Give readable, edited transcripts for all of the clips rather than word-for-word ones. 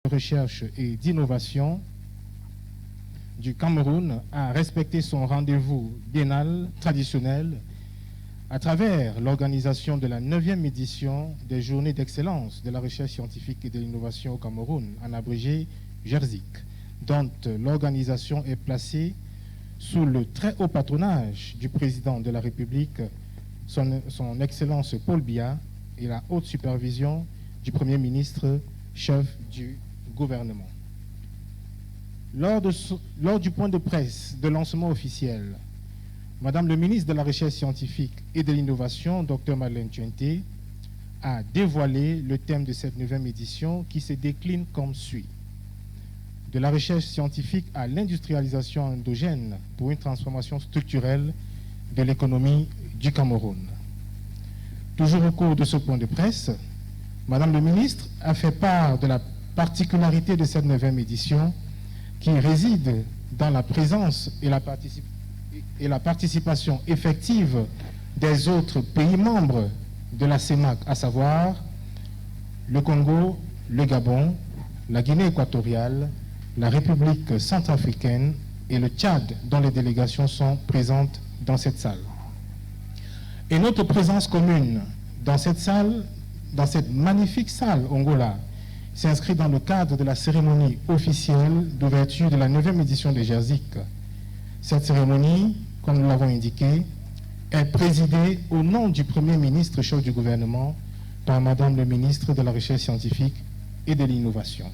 de recherche et d'innovation du Cameroun a respecté son rendez-vous biennal traditionnel à travers l'organisation de la 9e édition des Journées d'excellence de la recherche scientifique et de l'innovation au Cameroun, en abrégé JERSIC, dont l'organisation est placée sous le très haut patronage du président de la République, son Excellence Paul Biya, et la haute supervision du Premier ministre, chef du gouvernement. Lors du point de presse de lancement officiel, Madame le ministre de la Recherche scientifique et de l'Innovation, Dr Madeleine Tuente, a dévoilé le thème de cette 9e édition qui se décline comme suit. De la recherche scientifique à l'industrialisation endogène pour une transformation structurelle de l'économie du Cameroun. Toujours au cours de ce point de presse, Madame le ministre a fait part de la particularité de cette 9e édition qui réside dans la présence et la participation effective des autres pays membres de la CEMAC, à savoir le Congo, le Gabon, la Guinée équatoriale, la République centrafricaine et le Tchad, dont les délégations sont présentes dans cette salle. Et notre présence commune dans cette salle, dans cette magnifique salle Ongola, s'inscrit dans le cadre de la cérémonie officielle d'ouverture de la 9e édition de JERSIC. Cette cérémonie, comme nous l'avons indiqué, est présidée au nom du Premier ministre chef du gouvernement par Madame le ministre de la Recherche scientifique et de l'Innovation.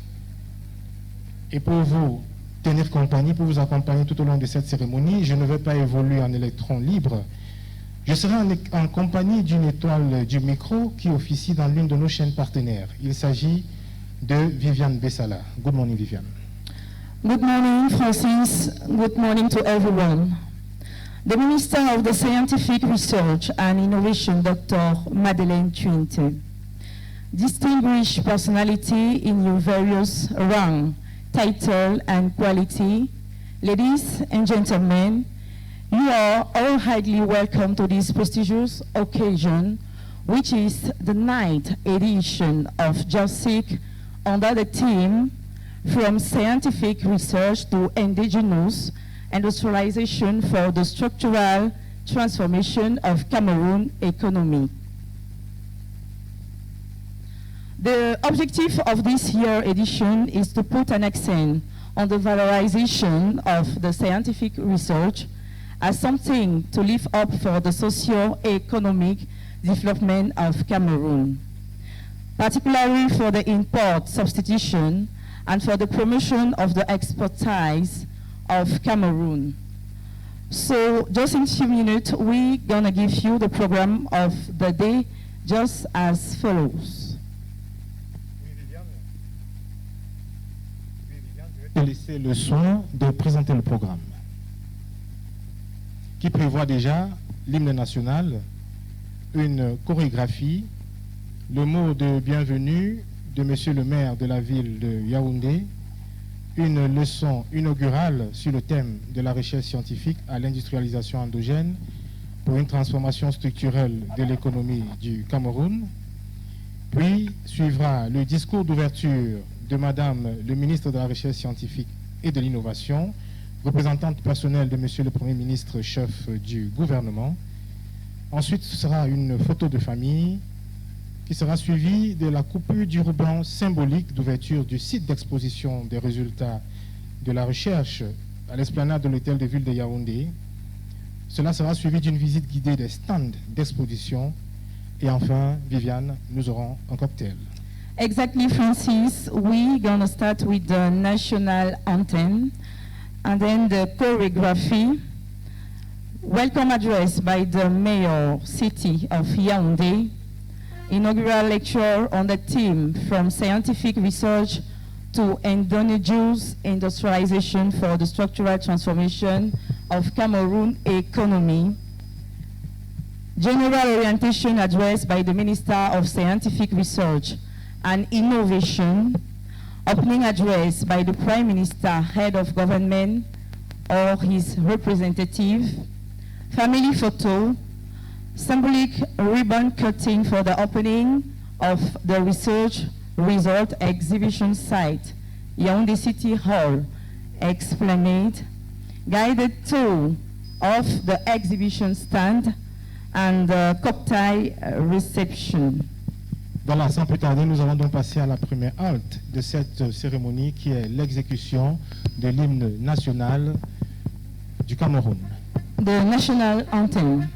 Et pour vous tenir compagnie, pour vous accompagner tout au long de cette cérémonie, je ne vais pas évoluer en électron libre. Je serai en compagnie d'une étoile du micro qui officie dans l'une de nos chaînes partenaires. Il s'agit de Viviane Bessala. Good morning, Viviane. Good morning, Francis. Good morning to everyone. The Minister of the Scientific Research and Innovation, Dr. Madeleine Tuente. Distinguished personality in your various rank, title, and quality, ladies and gentlemen, you are all highly welcome to this prestigious occasion, which is the 9th edition of JERSIC under the theme From Scientific Research to Indigenous Industrialization for the Structural Transformation of Cameroon Economy. The objective of this year's edition is to put an accent on the valorization of the scientific research as something to lift up for the socio-economic development of Cameroon, particularly for the import substitution and for the promotion of the expertise of Cameroon. So just in a few minutes, we're gonna give you the program of the day just as follows. Je vais laisser le soin de présenter le programme qui prévoit déjà l'hymne national, une chorégraphie, le mot de bienvenue de Monsieur le maire de la ville de Yaoundé, une leçon inaugurale sur le thème de la recherche scientifique à l'industrialisation endogène pour une transformation structurelle de l'économie du Cameroun. Puis suivra le discours d'ouverture de Madame le ministre de la Recherche scientifique et de l'Innovation, représentante personnelle de Monsieur le Premier ministre chef du gouvernement. Ensuite, ce sera une photo de famille qui sera suivie de la coupure du ruban symbolique d'ouverture du site d'exposition des résultats de la recherche à l'esplanade de l'hôtel de ville de Yaoundé. Cela sera suivi d'une visite guidée des stands d'exposition. Et enfin, Viviane, nous aurons un cocktail. Exactly, Francis. We're gonna start with the national anthem and then the choreography. Welcome address by the mayor city of Yaoundé. Inaugural lecture on the theme From Scientific Research to Indigenous Industrialization for the Structural Transformation of Cameroon Economy. General orientation address by the Minister of Scientific Research and Innovation. Opening address by the Prime Minister, Head of Government, or his representative. Family photo. Symbolic ribbon cutting for the opening of the Research Resort Exhibition Site, Yaoundé City Hall, Esplanade, guided tour of the exhibition stand, and cocktail reception. Voilà, sans plus tarder, nous allons donc passer à la première halte de cette cérémonie qui est l'exécution de l'hymne national du Cameroun. The national anthem.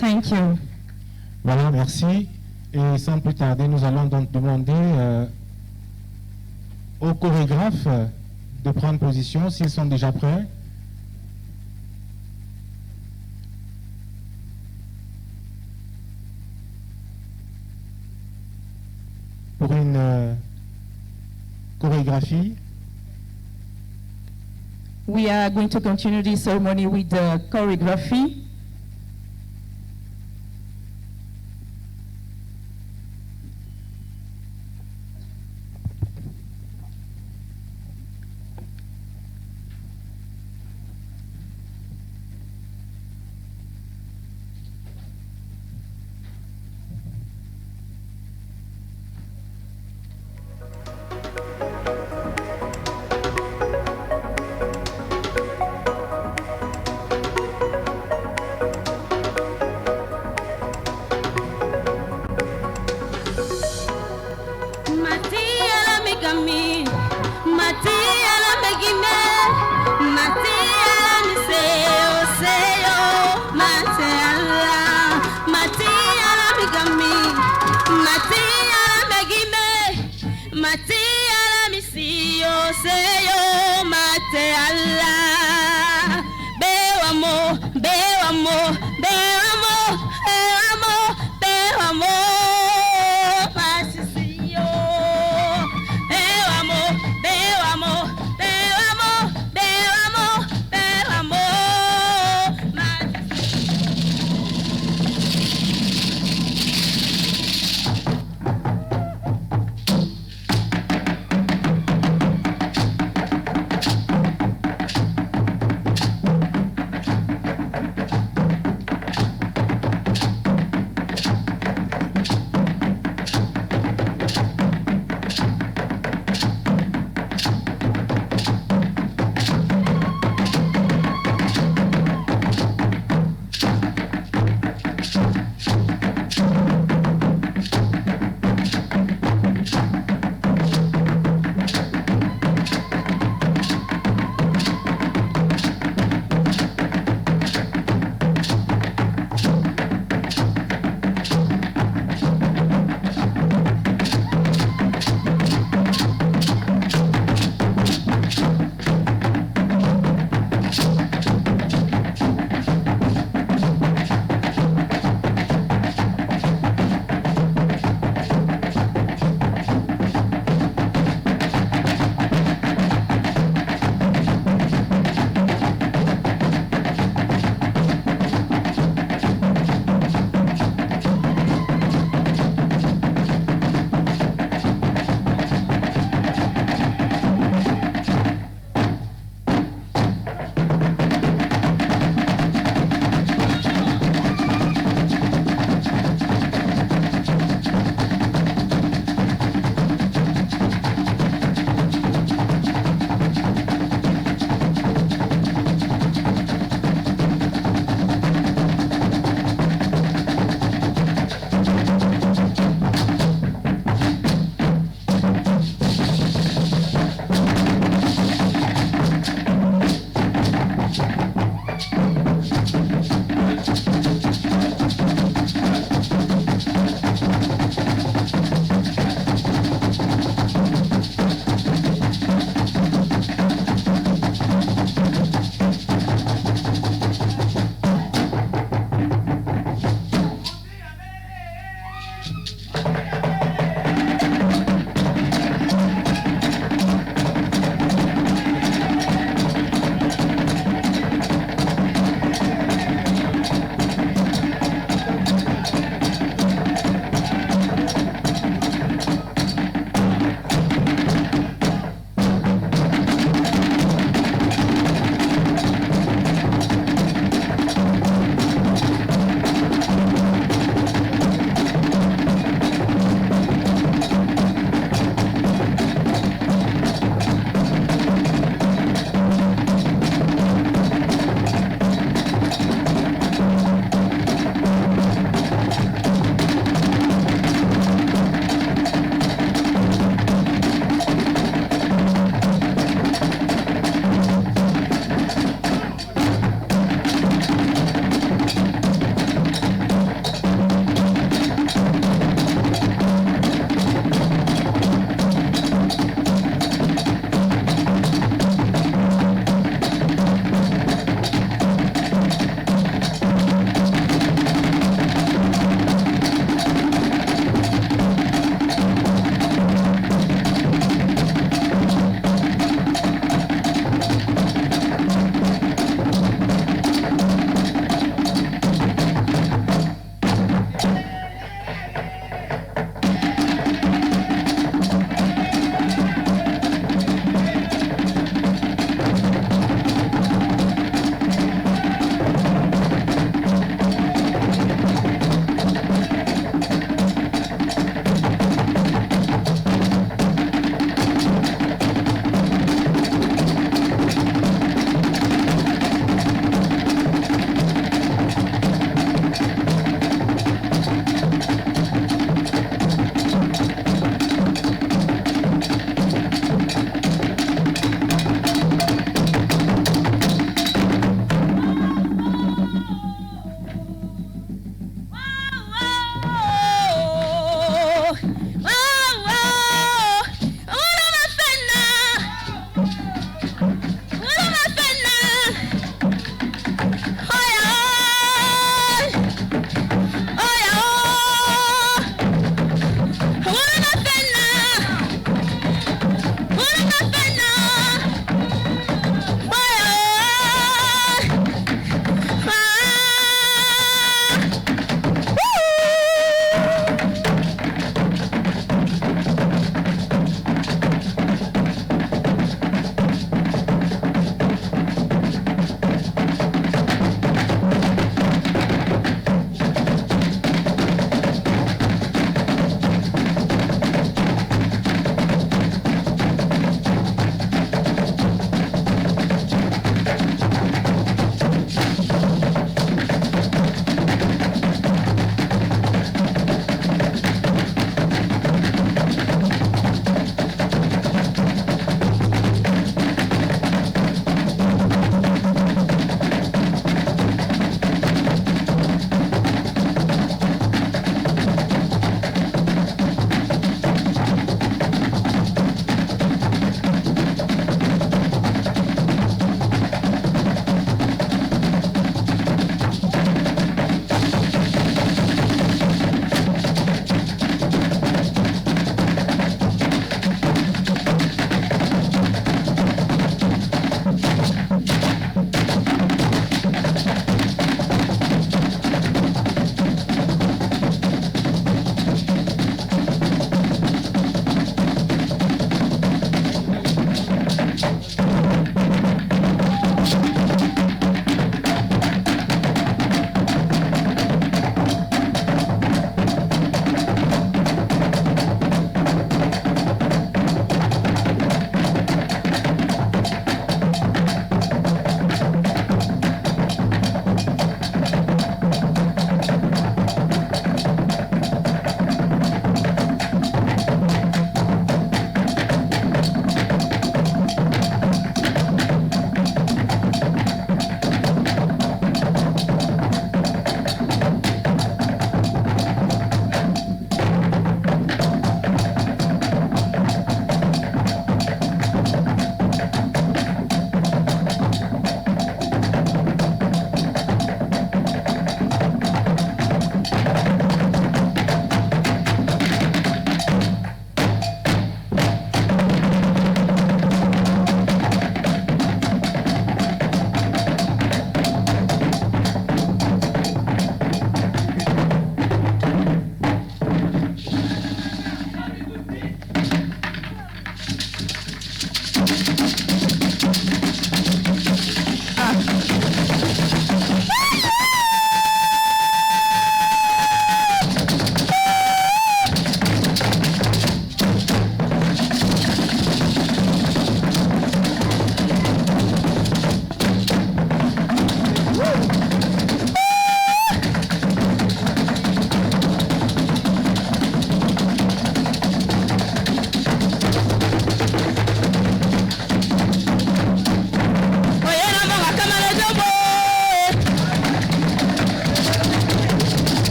Thank you. Voilà, merci. Et sans plus tarder, nous allons donc demander aux chorégraphes de prendre position s'ils sont déjà prêts. Pour une chorégraphie. We are going to continue this ceremony with the choreography.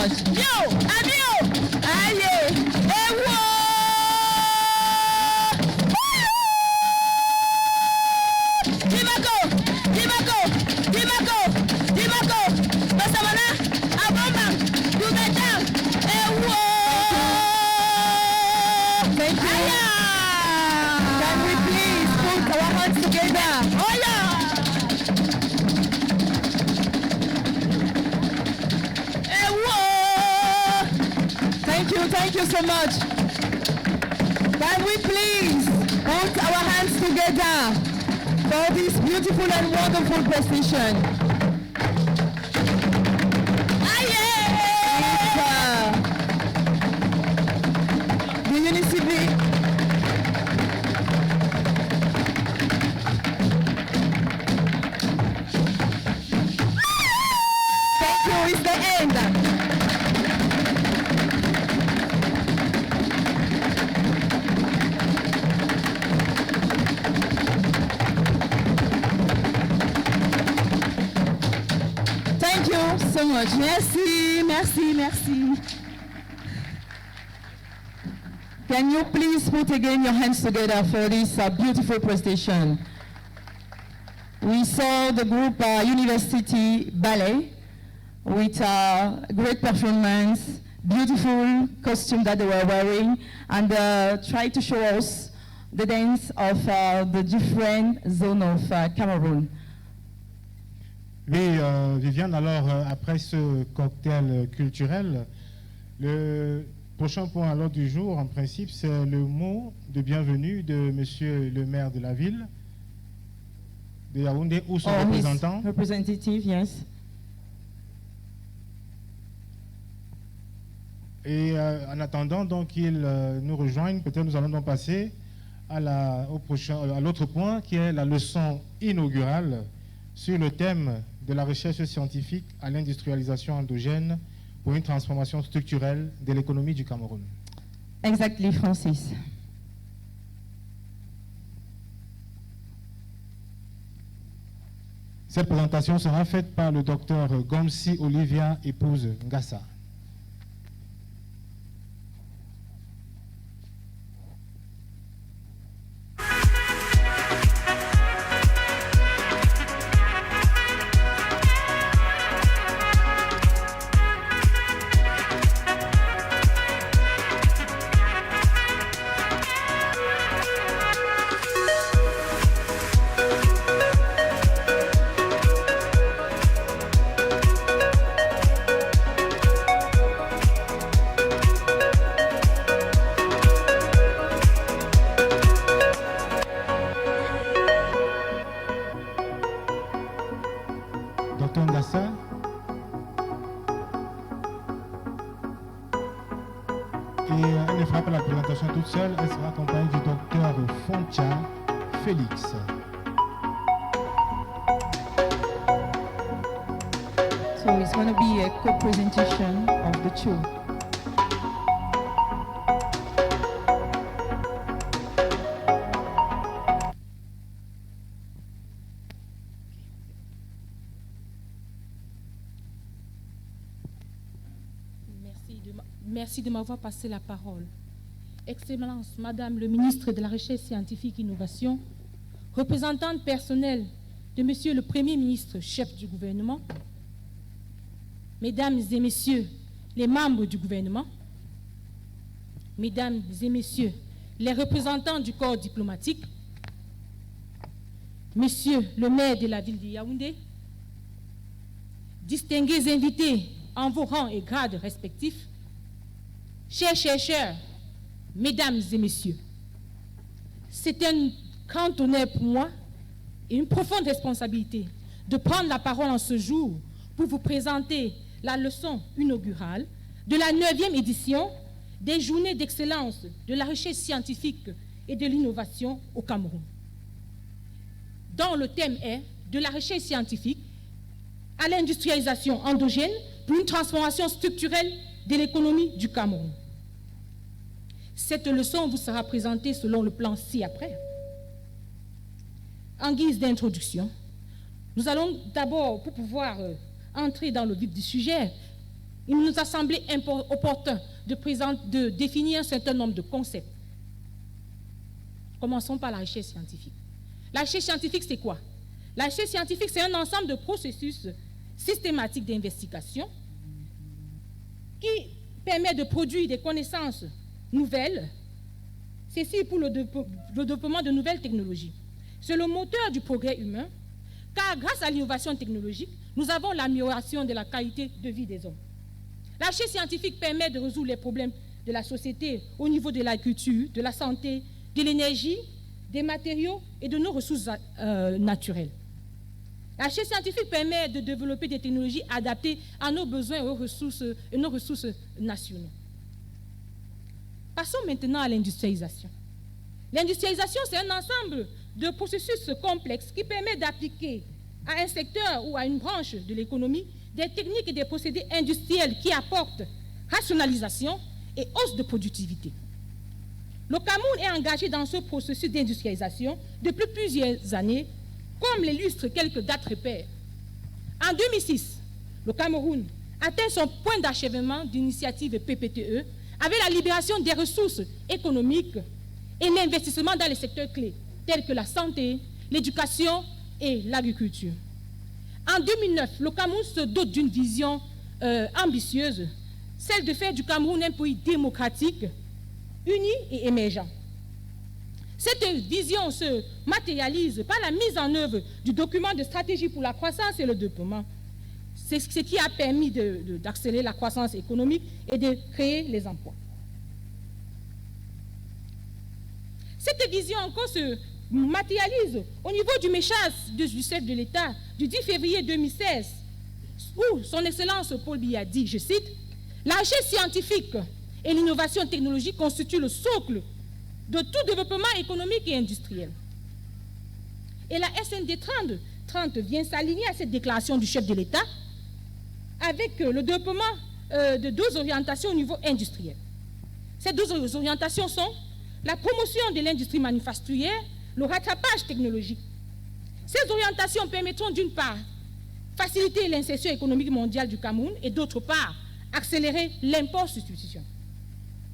much. Yo, adio, aye, ewo. Dimako, Dimako, Dimako, Dimako. Basamana, abamba, dubeta, ewo. Thank you. Aya. Can we please put our hands together? Oh yeah. Thank you so much. Can we please put our hands together for this beautiful and wonderful procession? The municipality. Thank you, it's the end. Thank you so much. Merci, merci, merci. Can you please put again your hands together for this beautiful presentation? We saw the group University Ballet with great performance, beautiful costume that they were wearing, and try to show us the dance of the different zones of Cameroon. Oui, Viviane, alors après ce cocktail culturel, le prochain point à l'ordre du jour, en principe, c'est le mot de bienvenue de monsieur le maire de la ville de Yaoundé ou son représentant. Representative, yes. Et en attendant donc qu'il nous rejoigne, peut-être nous allons donc passer à l'autre point qui est la leçon inaugurale sur le thème de la recherche scientifique à l'industrialisation endogène pour une transformation structurelle de l'économie du Cameroun. Exactly, Francis. Cette présentation sera faite par le docteur Gomsi Olivia, épouse Ngassa. Elle ne fera pas la présentation toute seule, elle sera accompagnée du docteur Foncha Félix. So it's going to be a co-presentation of the two. Merci de m'avoir passé la parole. Excellence, Madame le ministre de la Recherche scientifique et Innovation, représentante personnelle de Monsieur le Premier ministre, chef du gouvernement, Mesdames et Messieurs les membres du gouvernement, Mesdames et Messieurs les représentants du corps diplomatique, Monsieur le maire de la ville de Yaoundé, distingués invités en vos rangs et grades respectifs, chers chercheurs, mesdames et messieurs, c'est un grand honneur pour moi et une profonde responsabilité de prendre la parole en ce jour pour vous présenter la leçon inaugurale de la 9e édition des Journées d'excellence de la recherche scientifique et de l'innovation au Cameroun, dont le thème est de la recherche scientifique à l'industrialisation endogène pour une transformation structurelle de l'économie du Cameroun. Cette leçon vous sera présentée selon le plan ci-après. En guise d'introduction, nous allons d'abord, pour pouvoir entrer dans le vif du sujet, il nous a semblé opportun de définir un certain nombre de concepts. Commençons par la recherche scientifique. La recherche scientifique, c'est quoi? La recherche scientifique, c'est un ensemble de processus systématiques d'investigation qui permet de produire des connaissances nouvelles, ceci pour le développement de nouvelles technologies. C'est le moteur du progrès humain, car grâce à l'innovation technologique, nous avons l'amélioration de la qualité de vie des hommes. La recherche scientifique permet de résoudre les problèmes de la société au niveau de l'agriculture, de la santé, de l'énergie, des matériaux et de nos ressources naturelles. La recherche scientifique permet de développer des technologies adaptées à nos besoins et nos ressources nationales. Passons maintenant à l'industrialisation. L'industrialisation, c'est un ensemble de processus complexes qui permet d'appliquer à un secteur ou à une branche de l'économie des techniques et des procédés industriels qui apportent rationalisation et hausse de productivité. Le Cameroun est engagé dans ce processus d'industrialisation depuis plusieurs années, comme l'illustrent quelques dates repères. En 2006, le Cameroun atteint son point d'achèvement d'initiative PPTE avec la libération des ressources économiques et l'investissement dans les secteurs clés, tels que la santé, l'éducation et l'agriculture. En 2009, le Cameroun se dote d'une vision ambitieuse, celle de faire du Cameroun un pays démocratique, uni et émergent. Cette vision se matérialise par la mise en œuvre du document de stratégie pour la croissance et le développement. C'est ce qui a permis d'accélérer la croissance économique et de créer les emplois. Cette vision encore se matérialise au niveau du message du chef de l'État du 10 février 2016, où son Excellence Paul Biya dit, je cite, « La recherche scientifique et l'innovation technologique constituent le socle de tout développement économique et industriel. » Et la SND 30 vient s'aligner à cette déclaration du chef de l'État avec le développement de deux orientations au niveau industriel. Ces deux orientations sont la promotion de l'industrie manufacturière, le rattrapage technologique. Ces orientations permettront d'une part faciliter l'insertion économique mondiale du Cameroun et d'autre part accélérer l'import-substitution.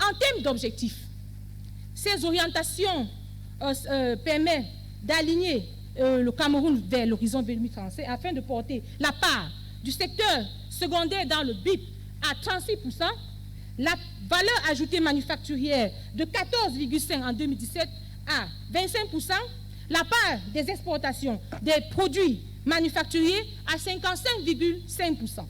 En termes d'objectifs, ces orientations permettent d'aligner le Cameroun vers l'horizon 2035 afin de porter la part du secteur secondaire dans le BIP à 36%, la valeur ajoutée manufacturière de 14,5 en 2017 à 25%, la part des exportations des produits manufacturiers à 55,5%.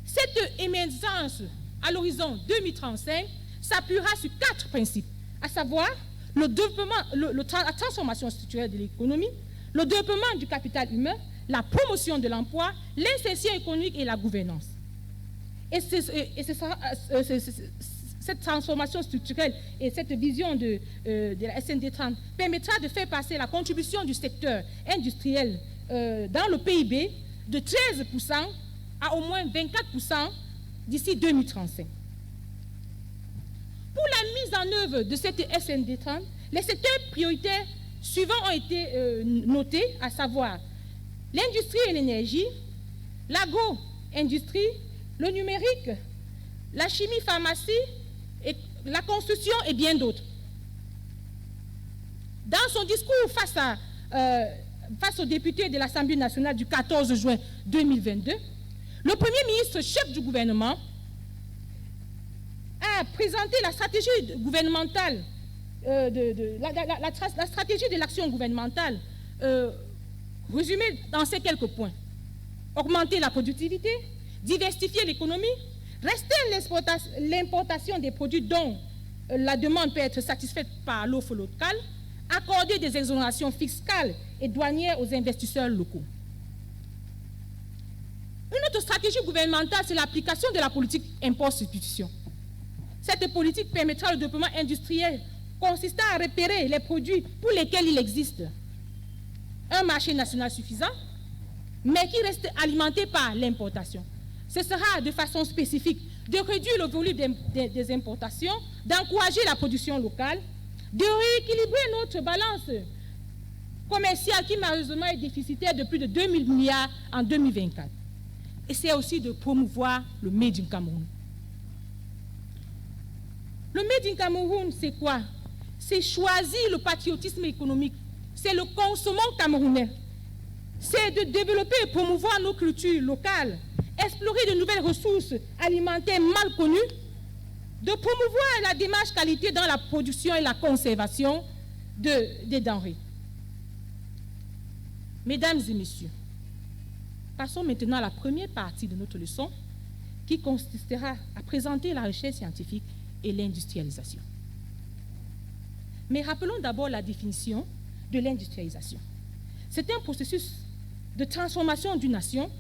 Cette émergence à l'horizon 2035 s'appuiera sur 4 principes, à savoir le développement, la transformation structurelle de l'économie, le développement du capital humain, la promotion de l'emploi, l'insertion économique et la gouvernance. Et cette transformation structurelle et cette vision de la SND 30 permettra de faire passer la contribution du secteur industriel dans le PIB de 13% à au moins 24% d'ici 2035. Pour la mise en œuvre de cette SND 30, les secteurs prioritaires suivants ont été notés, à savoir l'industrie et l'énergie, l'agro-industrie, le numérique, la chimie, pharmacie, et la construction et bien d'autres. Dans son discours face aux députés de l'Assemblée nationale du 14 juin 2022, le Premier ministre, chef du gouvernement, a présenté la stratégie gouvernementale, la stratégie de l'action gouvernementale, résumée dans ces quelques points. Augmenter la productivité, diversifier l'économie, restreindre l'importation des produits dont la demande peut être satisfaite par l'offre locale, accorder des exonérations fiscales et douanières aux investisseurs locaux. Une autre stratégie gouvernementale, c'est l'application de la politique import-substitution. Cette politique permettra le développement industriel consistant à repérer les produits pour lesquels il existe un marché national suffisant, mais qui reste alimenté par l'importation. Ce sera de façon spécifique de réduire le volume des importations, d'encourager la production locale, de rééquilibrer notre balance commerciale qui malheureusement est déficitaire de plus de 2 000 milliards en 2024. et c'est aussi de promouvoir le Made in Cameroun. Le Made in Cameroun, c'est quoi? C'est choisir le patriotisme économique, c'est le consommant camerounais, c'est de développer et promouvoir nos cultures locales, explorer de nouvelles ressources alimentaires mal connues, de promouvoir la démarche qualité dans la production et la conservation des denrées. Mesdames et messieurs, passons maintenant à la première partie de notre leçon qui consistera à présenter la recherche scientifique et l'industrialisation. Mais rappelons d'abord la définition de l'industrialisation. C'est un processus de transformation d'une nation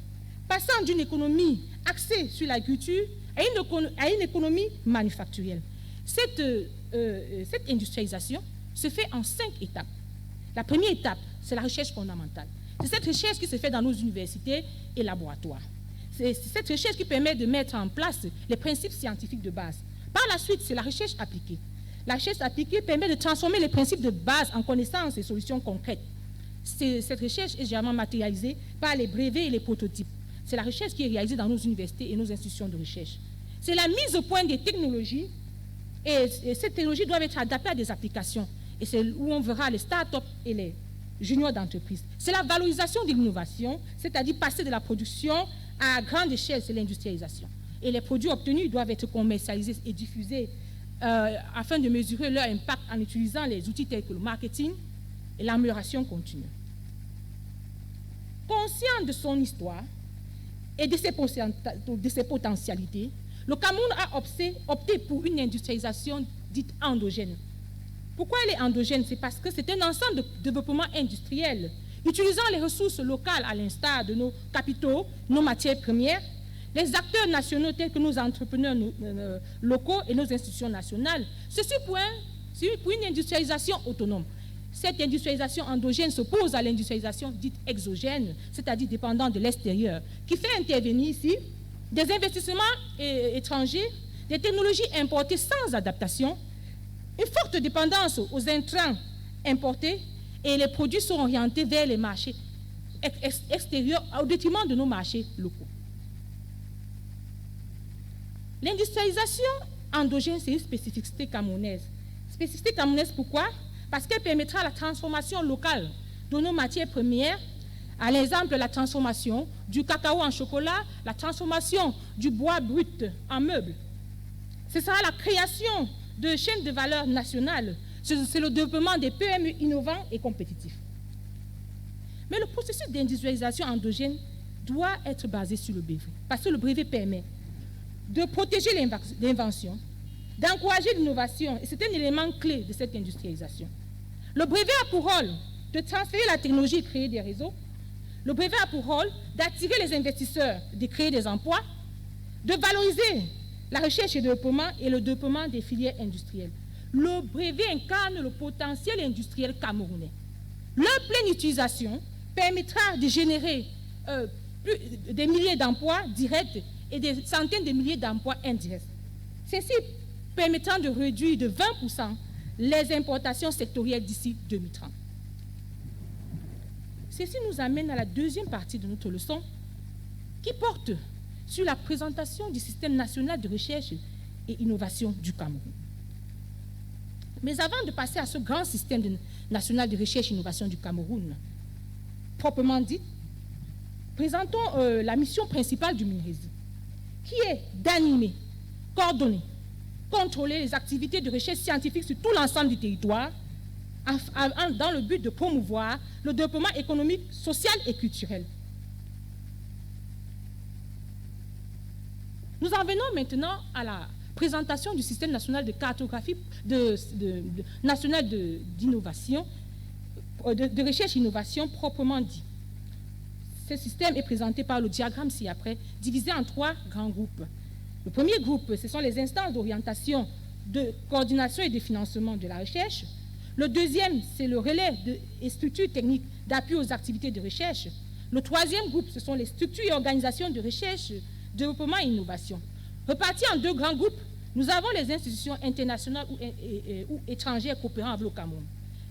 passant d'une économie axée sur l'agriculture à une économie manufacturière. Cette industrialisation se fait en 5 étapes. La première étape, c'est la recherche fondamentale. C'est cette recherche qui se fait dans nos universités et laboratoires. C'est cette recherche qui permet de mettre en place les principes scientifiques de base. Par la suite, c'est la recherche appliquée. La recherche appliquée permet de transformer les principes de base en connaissances et solutions concrètes. Cette recherche est généralement matérialisée par les brevets et les prototypes. C'est la recherche qui est réalisée dans nos universités et nos institutions de recherche. C'est la mise au point des technologies et ces technologies doivent être adaptées à des applications. Et c'est où on verra les start-up et les juniors d'entreprise. C'est la valorisation de l'innovation, c'est-à-dire passer de la production à grande échelle, c'est l'industrialisation. Et les produits obtenus doivent être commercialisés et diffusés afin de mesurer leur impact en utilisant les outils tels que le marketing et l'amélioration continue. Conscient de son histoire et de ses potentialités, le Cameroun a opté pour une industrialisation dite endogène. Pourquoi elle est endogène? C'est parce que c'est un ensemble de développement industriel, utilisant les ressources locales à l'instar de nos capitaux, nos matières premières, les acteurs nationaux tels que nos entrepreneurs locaux et nos institutions nationales. Ceci pour une industrialisation autonome. Cette industrialisation endogène s'oppose à l'industrialisation dite exogène, c'est-à-dire dépendante de l'extérieur, qui fait intervenir ici des investissements étrangers, des technologies importées sans adaptation, une forte dépendance aux intrants importés, et les produits sont orientés vers les marchés extérieurs au détriment de nos marchés locaux. L'industrialisation endogène, c'est une spécificité camerounaise. Spécificité camerounaise, pourquoi? Parce qu'elle permettra la transformation locale de nos matières premières, à l'exemple de la transformation du cacao en chocolat, la transformation du bois brut en meubles. Ce sera la création de chaînes de valeur nationales. C'est le développement des PME innovants et compétitifs. Mais le processus d'industrialisation endogène doit être basé sur le brevet, parce que le brevet permet de protéger l'invention, d'encourager l'innovation, et c'est un élément clé de cette industrialisation. Le brevet a pour rôle de transférer la technologie et créer des réseaux. Le brevet a pour rôle d'attirer les investisseurs, de créer des emplois, de valoriser la recherche et le développement des filières industrielles. Le brevet incarne le potentiel industriel camerounais. Leur pleine utilisation permettra de générer des milliers d'emplois directs et des centaines de milliers d'emplois indirects. Ceci permettant de réduire de 20% les importations sectorielles d'ici 2030. Ceci nous amène à la deuxième partie de notre leçon qui porte sur la présentation du système national de recherche et innovation du Cameroun. Mais avant de passer à ce grand système national de recherche et innovation du Cameroun, proprement dit, présentons la mission principale du MINRESI, qui est d'animer, coordonner, contrôler les activités de recherche scientifique sur tout l'ensemble du territoire, dans le but de promouvoir le développement économique, social et culturel. Nous en venons maintenant à la présentation du système national de cartographie national d'innovation, de recherche et innovation proprement dit. Ce système est présenté par le diagramme ci-après, divisé en 3 grands groupes. Le premier groupe, ce sont les instances d'orientation, de coordination et de financement de la recherche. Le deuxième, c'est le relais et structures techniques d'appui aux activités de recherche. Le troisième groupe, ce sont les structures et organisations de recherche, développement et innovation. Repartis en 2 grands groupes, nous avons les institutions internationales ou étrangères coopérant avec le Cameroun.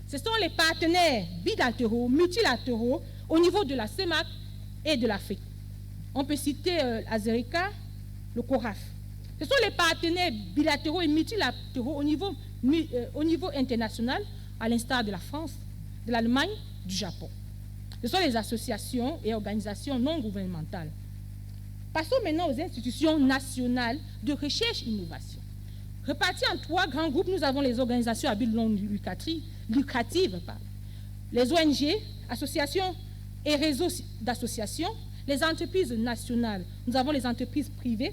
Ce sont les partenaires bilatéraux, multilatéraux, au niveau de la CEMAC et de l'Afrique. On peut citer Azerica, le CORAF. Ce sont les partenaires bilatéraux et multilatéraux au niveau international, à l'instar de la France, de l'Allemagne, du Japon. Ce sont les associations et organisations non gouvernementales. Passons maintenant aux institutions nationales de recherche et innovation. Reparties en 3 grands groupes, nous avons les organisations à but non lucratif, les ONG, associations et réseaux d'associations, les entreprises nationales. Nous avons les entreprises privées,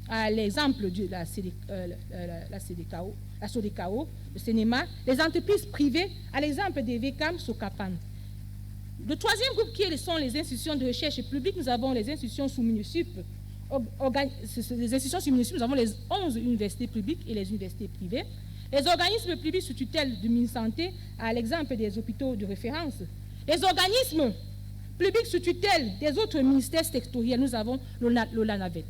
à l'exemple de la SODECAO, le CNEMA, les entreprises privées, à l'exemple des VECAM, SOCAPAN. Le 3e groupe, qui sont les institutions de recherche publique, nous avons les institutions sous MINUSUP. Les institutions sous MINUSUP, nous avons les 11 universités publiques et les universités privées. Les organismes publics sous tutelle du ministère de la Santé, à l'exemple des hôpitaux de référence. Les organismes publics sous tutelle des autres ministères sectoriels, nous avons l'ONAVET.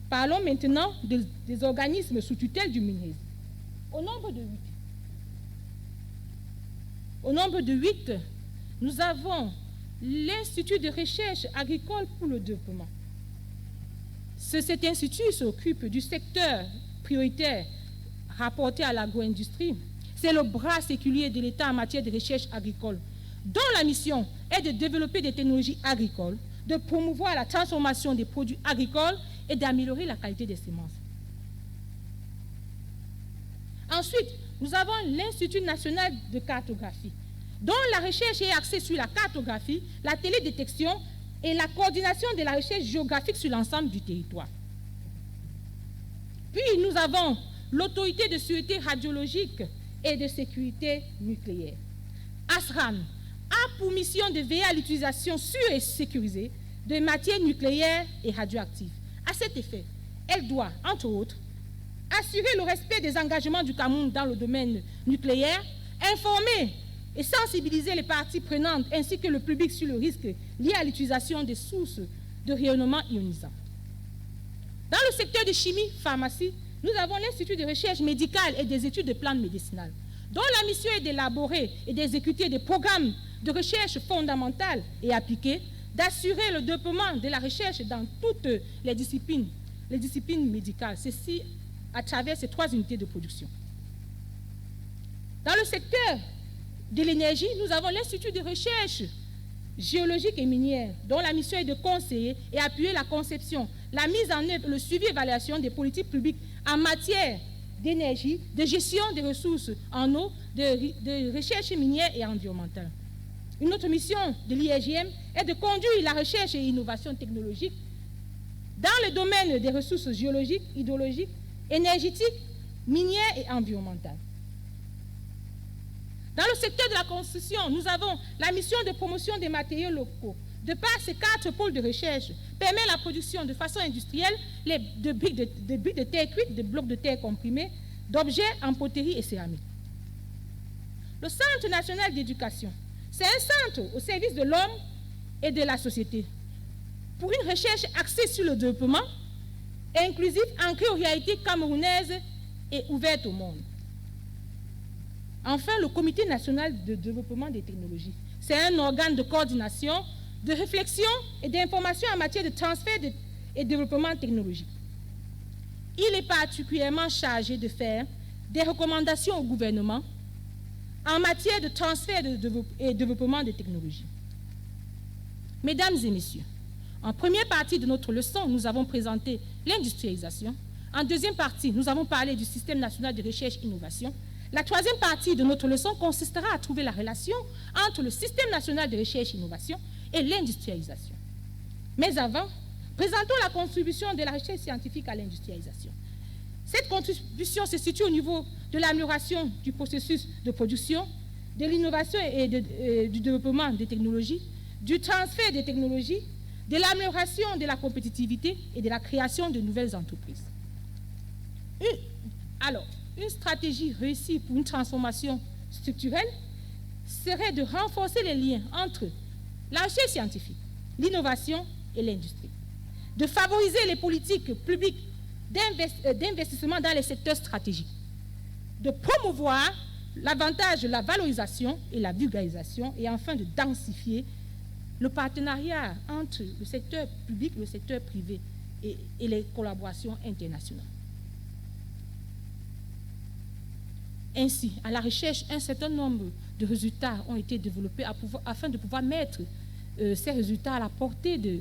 Parlons maintenant des organismes sous tutelle du MINES. Au nombre de 8, nous avons l'Institut de recherche agricole pour le développement. Cet institut s'occupe du secteur prioritaire rapporté à l'agro-industrie. C'est le bras séculier de l'État en matière de recherche agricole, dont la mission est de développer des technologies agricoles, de promouvoir la transformation des produits agricoles et d'améliorer la qualité des semences. Ensuite, nous avons l'Institut national de cartographie, dont la recherche est axée sur la cartographie, la télédétection et la coordination de la recherche géographique sur l'ensemble du territoire. Puis nous avons l'Autorité de sûreté radiologique et de sécurité nucléaire. ASRAN a pour mission de veiller à l'utilisation sûre et sécurisée de matières nucléaires et radioactives. À cet effet, elle doit, entre autres, assurer le respect des engagements du Cameroun dans le domaine nucléaire, informer et sensibiliser les parties prenantes ainsi que le public sur le risque lié à l'utilisation des sources de rayonnement ionisant. Dans le secteur de chimie, pharmacie, nous avons l'Institut de recherche médicale et des études de plantes médicinales, dont la mission est d'élaborer et d'exécuter des programmes de recherche fondamentale et appliquée, d'assurer le développement de la recherche dans toutes les disciplines médicales, ceci à travers ces 3 unités de production. Dans le secteur de l'énergie, nous avons l'Institut de recherche géologique et minière, dont la mission est de conseiller et appuyer la conception, la mise en œuvre, le suivi et évaluation des politiques publiques en matière d'énergie, de gestion des ressources en eau, de recherche minière et environnementale. Une autre mission de l'IRGM est de conduire la recherche et l'innovation technologique dans le domaine des ressources géologiques, hydrologiques, énergétiques, minières et environnementales. Dans le secteur de la construction, nous avons la mission de promotion des matériaux locaux. De par ces 4 pôles de recherche, permet la production de façon industrielle de briques de terre cuite, de blocs de terre comprimés, d'objets en poterie et céramique. Le Centre national d'éducation, c'est un centre au service de l'homme et de la société pour une recherche axée sur le développement, inclusif, ancrée aux réalités camerounaises et ouverte au monde. Enfin, le Comité national de développement des technologies, c'est un organe de coordination, de réflexion et d'information en matière de transfert et développement technologique. Il est particulièrement chargé de faire des recommandations au gouvernement en matière de transfert et développement des technologies. Mesdames et messieurs, en première partie de notre leçon, nous avons présenté l'industrialisation. En deuxième partie, nous avons parlé du système national de recherche et innovation. La 3e partie de notre leçon consistera à trouver la relation entre le système national de recherche et innovation et l'industrialisation. Mais avant, présentons la contribution de la recherche scientifique à l'industrialisation. Cette contribution se situe au niveau de l'amélioration du processus de production, de l'innovation et du développement des technologies, du transfert des technologies, de l'amélioration de la compétitivité et de la création de nouvelles entreprises. Une stratégie réussie pour une transformation structurelle serait de renforcer les liens entre la recherche scientifique, l'innovation et l'industrie, de favoriser les politiques publiques d'investissement dans les secteurs stratégiques, de promouvoir l'avantage de la valorisation et la vulgarisation et enfin de densifier le partenariat entre le secteur public et le secteur privé et les collaborations internationales. Ainsi, à la recherche, un certain nombre de résultats ont été développés afin de pouvoir mettre ces résultats à la portée de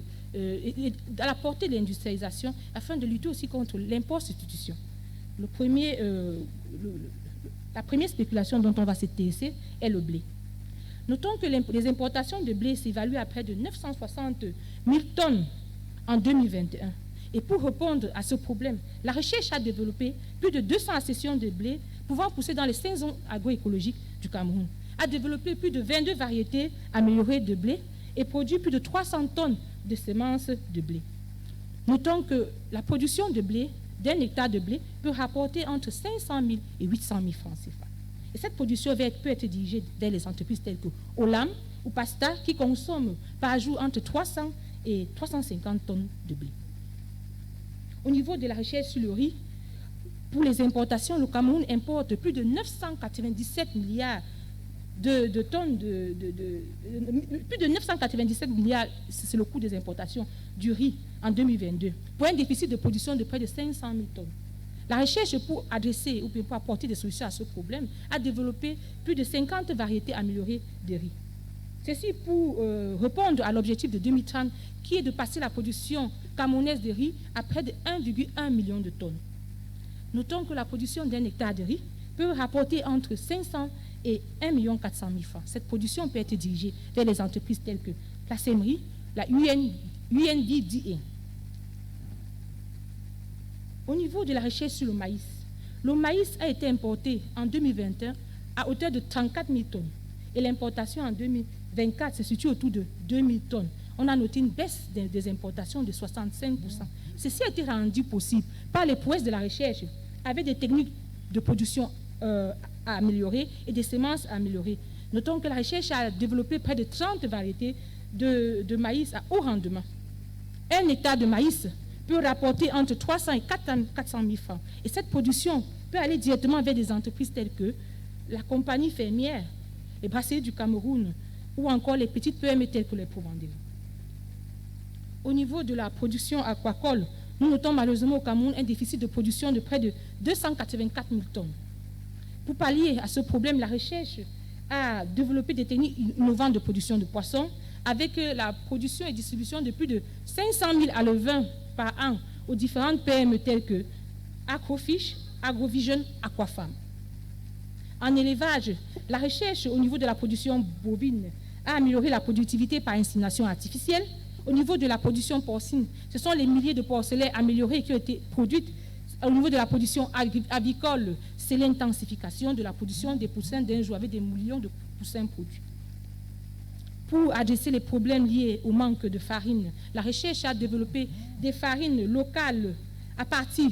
l'industrialisation, afin de lutter aussi contre l'import-substitution. La première spéculation dont on va s'intéresser est le blé. Notons que les importations de blé s'évaluent à près de 960 000 tonnes en 2021. Et pour répondre à ce problème, la recherche a développé plus de 200 accessions de blé pouvant pousser dans les 5 zones agroécologiques du Cameroun, a développé plus de 22 variétés améliorées de blé et produit plus de 300 tonnes de semences de blé. Notons que la production de blé, d'un hectare de blé, peut rapporter entre 500 000 et 800 000 francs CFA. Et cette production peut être dirigée vers les entreprises telles que Olam ou Pasta, qui consomment par jour entre 300 et 350 tonnes de blé. Au niveau de la recherche sur le riz, pour les importations, le Cameroun importe plus de 997 milliards de tonnes plus de 997 milliards, c'est le coût des importations du riz en 2022, pour un déficit de production de près de 500 000 tonnes. La recherche pour adresser ou pour apporter des solutions à ce problème a développé plus de 50 variétés améliorées de riz. Ceci pour répondre à l'objectif de 2030 qui est de passer la production camerounaise de riz à près de 1,1 million de tonnes. Notons que la production d'un hectare de riz peut rapporter entre 500 et 1 400 000 francs. Cette production peut être dirigée vers les entreprises telles que la SEMRI, la UNDDA. Au niveau de la recherche sur le maïs a été importé en 2021 à hauteur de 34 000 tonnes et l'importation en 2024 se situe autour de 2 000 tonnes. On a noté une baisse des importations de 65%. Ceci a été rendu possible par les prouesses de la recherche avec des techniques de production améliorées et des semences améliorées. Notons que la recherche a développé près de 30 variétés de maïs à haut rendement. Un hectare de maïs peut rapporter entre 300 et 400 000 francs. Et cette production peut aller directement vers des entreprises telles que la compagnie fermière, les brasseries du Cameroun ou encore les petites PME telles que les Provendel. Au niveau de la production aquacole, nous notons malheureusement au Cameroun un déficit de production de près de 284 000 tonnes. Pour pallier à ce problème, la recherche a développé des techniques innovantes de production de poissons avec la production et distribution de plus de 500 000 alevins par an aux différentes PME telles que Acrofish, Agrovision, Aquafarm. En élevage, la recherche au niveau de la production bovine a amélioré la productivité par insémination artificielle. Au niveau de la production porcine, ce sont les milliers de porcelets améliorés qui ont été produits. Au niveau de la production avicole, c'est l'intensification de la production des poussins d'un jour avec des millions de poussins produits. Pour adresser les problèmes liés au manque de farine, la recherche a développé des farines locales à partir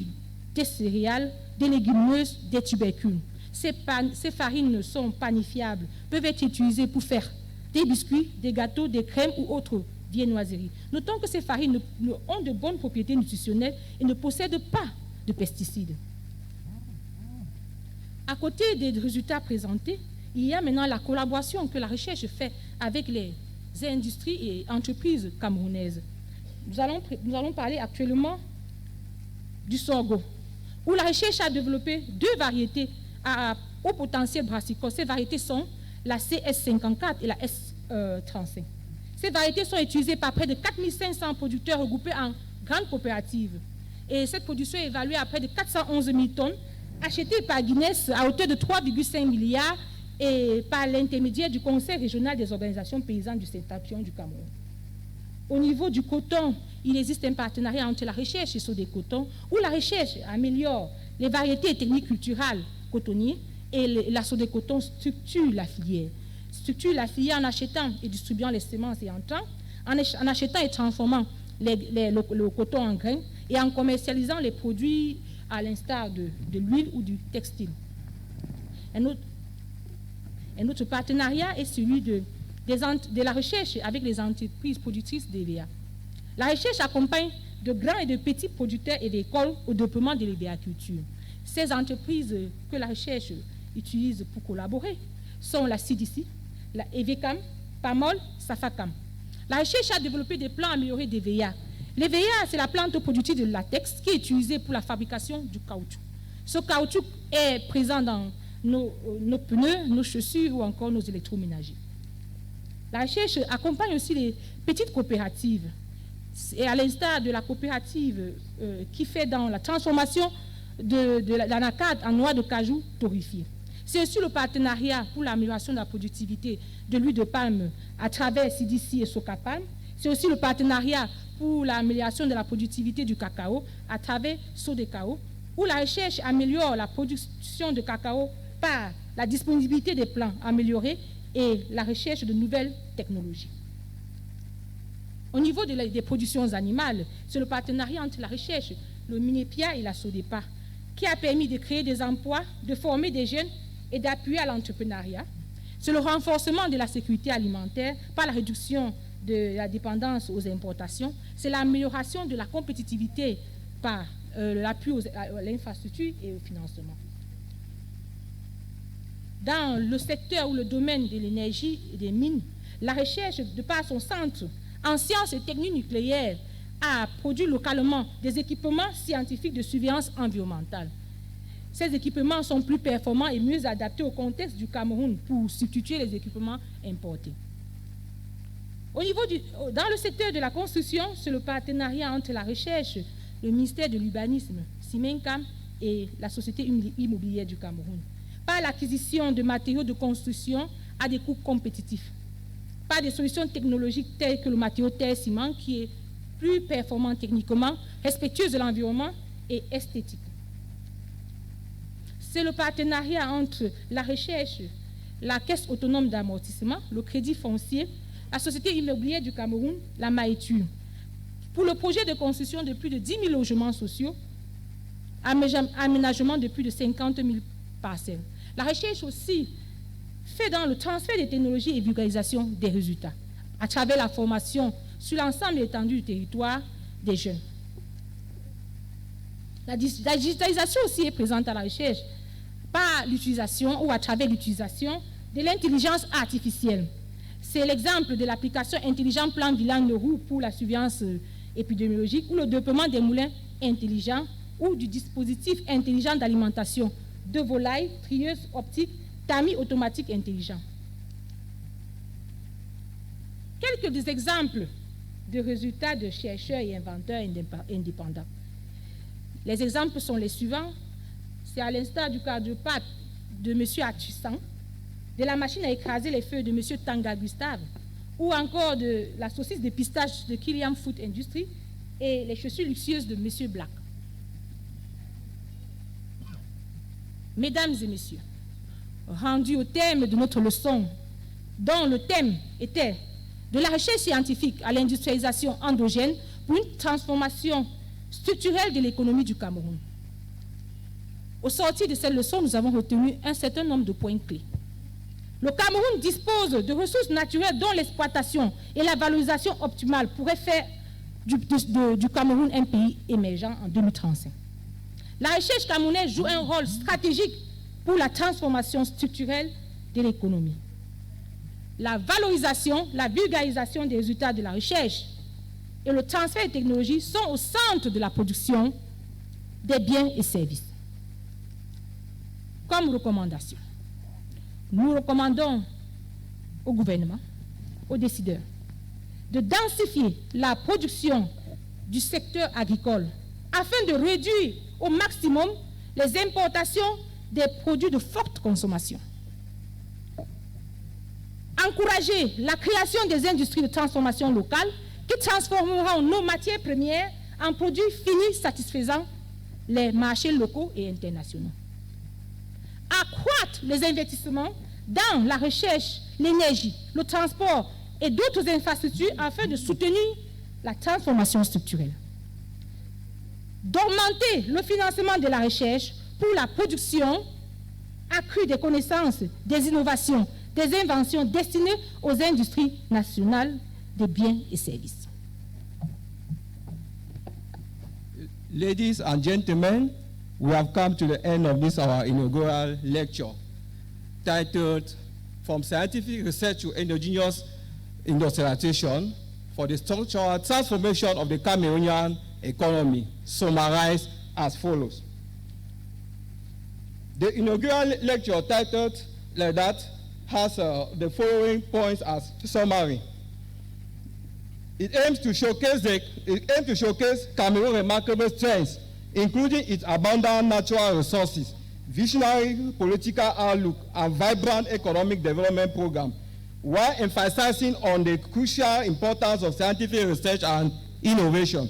des céréales, des légumineuses, des tubercules. Ces farines sont panifiables, peuvent être utilisées pour faire des biscuits, des gâteaux, des crèmes ou autres viennoiseries. Notons que ces farines ont de bonnes propriétés nutritionnelles et ne possèdent pas de pesticides. À côté des résultats présentés, il y a maintenant la collaboration que la recherche fait avec les industries et entreprises camerounaises. Nous allons parler actuellement du sorgho, où la recherche a développé 2 variétés à haut potentiel brassicole. Ces variétés sont la CS54 et la S35. Ces variétés sont utilisées par près de 4 500 producteurs regroupés en grandes coopératives. Et cette production est évaluée à près de 411 000 tonnes, achetées par Guinness à hauteur de 3,5 milliards et par l'intermédiaire du Conseil régional des organisations paysannes du Septentrion du Cameroun. Au niveau du coton, il existe un partenariat entre la recherche et des cotons, où la recherche améliore les variétés et techniques culturales cotonniers et la Sodecoton structure la filière. Structure la filière en achetant et distribuant les semences et entrants, en achetant et transformant le coton en grains et en commercialisant les produits à l'instar de l'huile ou du textile. Un autre partenariat est celui de la recherche avec les entreprises productrices d'EVA. La recherche accompagne de grands et de petits producteurs agricoles au développement de l'agriculture. Ces entreprises que la recherche utilise pour collaborer sont la CDC, la EVECAM, PAMOL, SAFACAM. La recherche a développé des plants améliorés des VA. Les VA, c'est la plante productive de latex qui est utilisée pour la fabrication du caoutchouc. Ce caoutchouc est présent dans nos pneus, nos chaussures ou encore nos électroménagers. La recherche accompagne aussi les petites coopératives. Et à l'instar de la coopérative qui fait dans la transformation de l'anacate en noix de cajou torréfiée. C'est aussi le partenariat pour l'amélioration de la productivité de l'huile de palme à travers CDC et Socapalm. C'est aussi le partenariat pour l'amélioration de la productivité du cacao à travers Sodecao, où la recherche améliore la production de cacao par la disponibilité des plants améliorés et la recherche de nouvelles technologies. Au niveau des productions animales, c'est le partenariat entre la recherche, le MINEPIA et la SODEPA, qui a permis de créer des emplois, de former des jeunes et d'appuyer à l'entrepreneuriat. C'est le renforcement de la sécurité alimentaire par la réduction de la dépendance aux importations. C'est l'amélioration de la compétitivité par l'appui à l'infrastructure et au financement. Dans le secteur ou le domaine de l'énergie et des mines, la recherche, de par son centre en sciences et techniques nucléaires, a produit localement des équipements scientifiques de surveillance environnementale. Ces équipements sont plus performants et mieux adaptés au contexte du Cameroun pour substituer les équipements importés. Dans le secteur de la construction, c'est le partenariat entre la recherche, le ministère de l'Urbanisme, Simencam, et la Société immobilière du Cameroun, par l'acquisition de matériaux de construction à des coûts compétitifs, par des solutions technologiques telles que le matériau terre-ciment qui est plus performant techniquement, respectueux de l'environnement et esthétique. C'est le partenariat entre la recherche, la Caisse autonome d'amortissement, le Crédit foncier, la Société immobilière du Cameroun, la Maïtur, pour le projet de construction de plus de 10 000 logements sociaux, aménagement de plus de 50 000 parcelles. La recherche aussi fait dans le transfert des technologies et vulgarisation des résultats, à travers la formation sur l'ensemble de l'étendue du territoire des jeunes. La digitalisation aussi est présente à la recherche par l'utilisation ou à travers l'utilisation de l'intelligence artificielle. C'est l'exemple de l'application Intelligent Plan Villain-Leroux pour la surveillance épidémiologique ou le développement des moulins intelligents ou du dispositif intelligent d'alimentation de volailles, trieuses optiques, tamis automatiques intelligents. Quelques des exemples de résultats de chercheurs et inventeurs indépendants. Les exemples sont les suivants. C'est à l'instar du cardiopathe de M. Atussan, de la machine à écraser les feuilles de M. Tanga Gustave, ou encore de la saucisse de pistache de Killian Food Industry et les chaussures luxueuses de M. Black. Mesdames et messieurs, rendus au terme de notre leçon, dont le thème était de la recherche scientifique à l'industrialisation endogène pour une transformation structurelle de l'économie du Cameroun. Au sortir de cette leçon, nous avons retenu un certain nombre de points clés. Le Cameroun dispose de ressources naturelles dont l'exploitation et la valorisation optimale pourraient faire du Cameroun un pays émergent en 2035. La recherche camerounaise joue un rôle stratégique pour la transformation structurelle de l'économie. La valorisation, la vulgarisation des résultats de la recherche et le transfert des technologies sont au centre de la production des biens et services. Comme recommandation, nous recommandons au gouvernement, aux décideurs, de densifier la production du secteur agricole afin de réduire au maximum les importations des produits de forte consommation. Encourager la création des industries de transformation locale qui transformeront nos matières premières en produits finis satisfaisant les marchés locaux et internationaux. Accroître les investissements dans la recherche, l'énergie, le transport et d'autres infrastructures afin de soutenir la transformation structurelle. D'augmenter le financement de la recherche pour la production accrue des connaissances, des innovations, des inventions destinées aux industries nationales des biens et services. Ladies and gentlemen, we have come to the end of this our inaugural lecture titled From Scientific Research to Endogenous Industrialization, for the structural transformation of the Cameroonian economy, summarized as follows. The inaugural lecture titled like that has the following points as summary. It aims to showcase Cameroon's remarkable strengths, including its abundant natural resources, visionary political outlook, and vibrant economic development program, while emphasizing on the crucial importance of scientific research and innovation.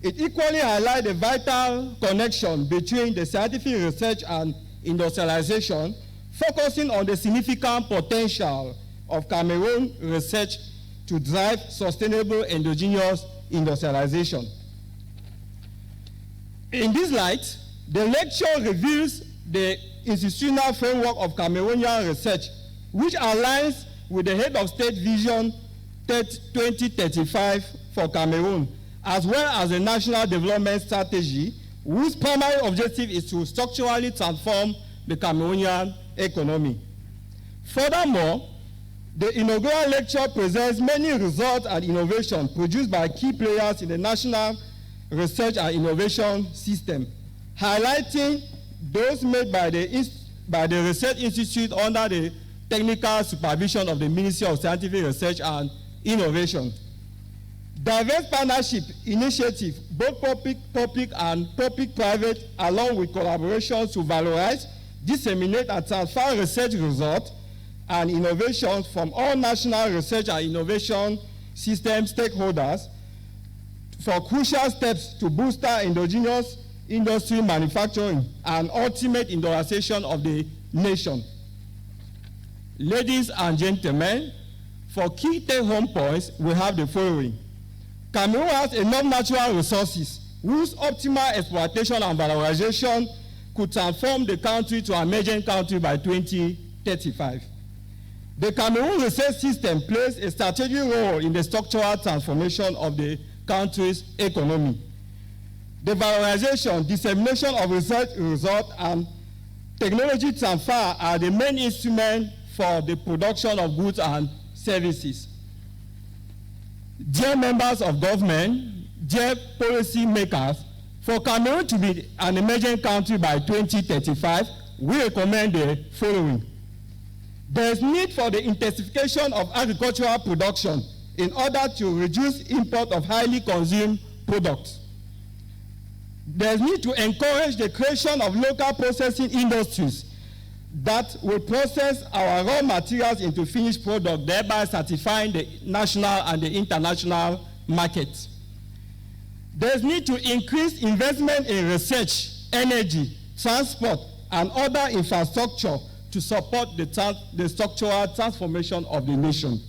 It equally highlights the vital connection between the scientific research and industrialization, focusing on the significant potential of Cameroon research to drive sustainable endogenous industrialization. In this light, the lecture reveals the institutional framework of Cameroonian research, which aligns with the Head of State Vision 2035 for Cameroon, as well as the National Development Strategy, whose primary objective is to structurally transform the Cameroonian economy. Furthermore, the inaugural lecture presents many results and innovations produced by key players in the national research and innovation system, highlighting those made by the Research Institute under the technical supervision of the Ministry of Scientific Research and Innovation. Diverse partnership initiatives, both public and public-private, along with collaborations to valorize, disseminate, and transfer research results and innovations from all national research and innovation system stakeholders for crucial steps to boost endogenous industry manufacturing and ultimate industrialization of the nation. Ladies and gentlemen, for key take-home points, we have the following. Cameroon has enough natural resources whose optimal exploitation and valorization could transform the country to an emerging country by 2035. The Cameroon research system plays a strategic role in the structural transformation of the country's economy. The valorization, dissemination of research results, and technology transfer are the main instruments for the production of goods and services. Dear members of government, dear policy makers, for Cameroon to be an emerging country by 2035, we recommend the following. There is need for the intensification of agricultural production in order to reduce import of highly consumed products. There is need to encourage the creation of local processing industries that will process our raw materials into finished product, thereby satisfying the national and the international markets. There is need to increase investment in research, energy, transport, and other infrastructure to support the structural transformation of the nation.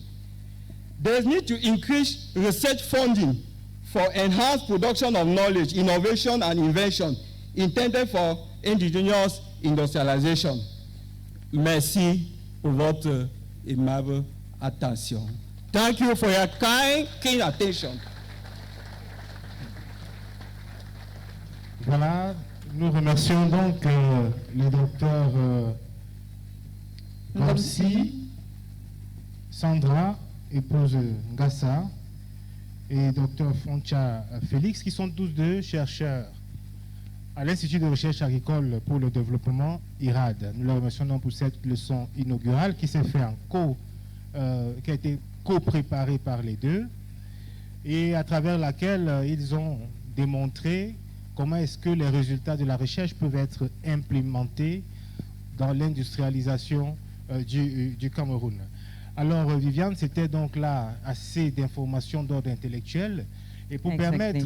There is need to increase research funding for enhanced production of knowledge, innovation, and invention intended for indigenous industrialization. Merci pour votre aimable attention. Thank you for your keen attention. Voilà, nous remercions donc le docteur Ramsi, Sandra, épouse Ngassa, et docteur Foncha Félix, qui sont tous deux chercheurs à l'Institut de recherche agricole pour le développement, IRAD. Nous les remercions donc pour cette leçon inaugurale qui s'est fait qui a été co-préparée par les deux et à travers laquelle ils ont démontré comment est-ce que les résultats de la recherche peuvent être implémentés dans l'industrialisation du Cameroun. Alors Viviane, c'était donc là assez d'informations d'ordre intellectuel et pour permettre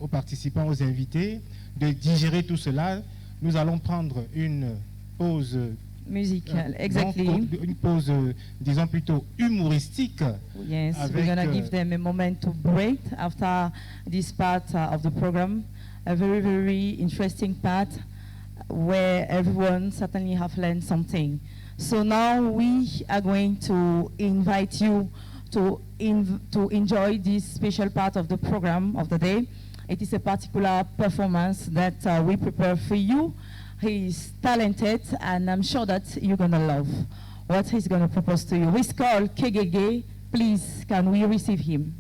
aux participants, aux invités de digérer tout cela, nous allons prendre une pause musicale, une pause, disons plutôt humoristique. Yes, we're going to give them a moment to break after this part of the program, a very, very interesting part where everyone certainly have learned something. So now we are going to invite you to enjoy this special part of the program of the day. It is a particular performance that we prepare for you. He is talented, and I'm sure that you're going to love what he's going to propose to you. It's called Kegege Please, can we receive him?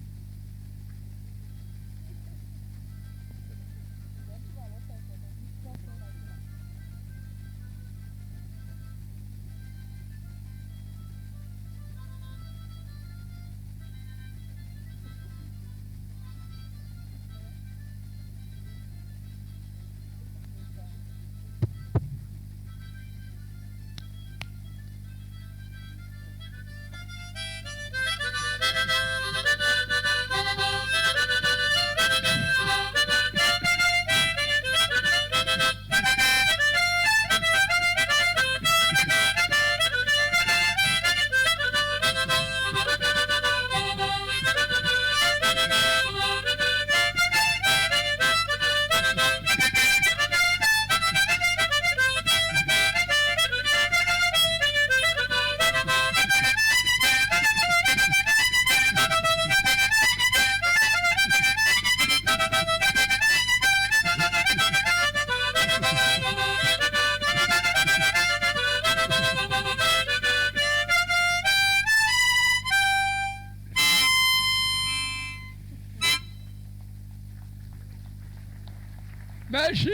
Merci.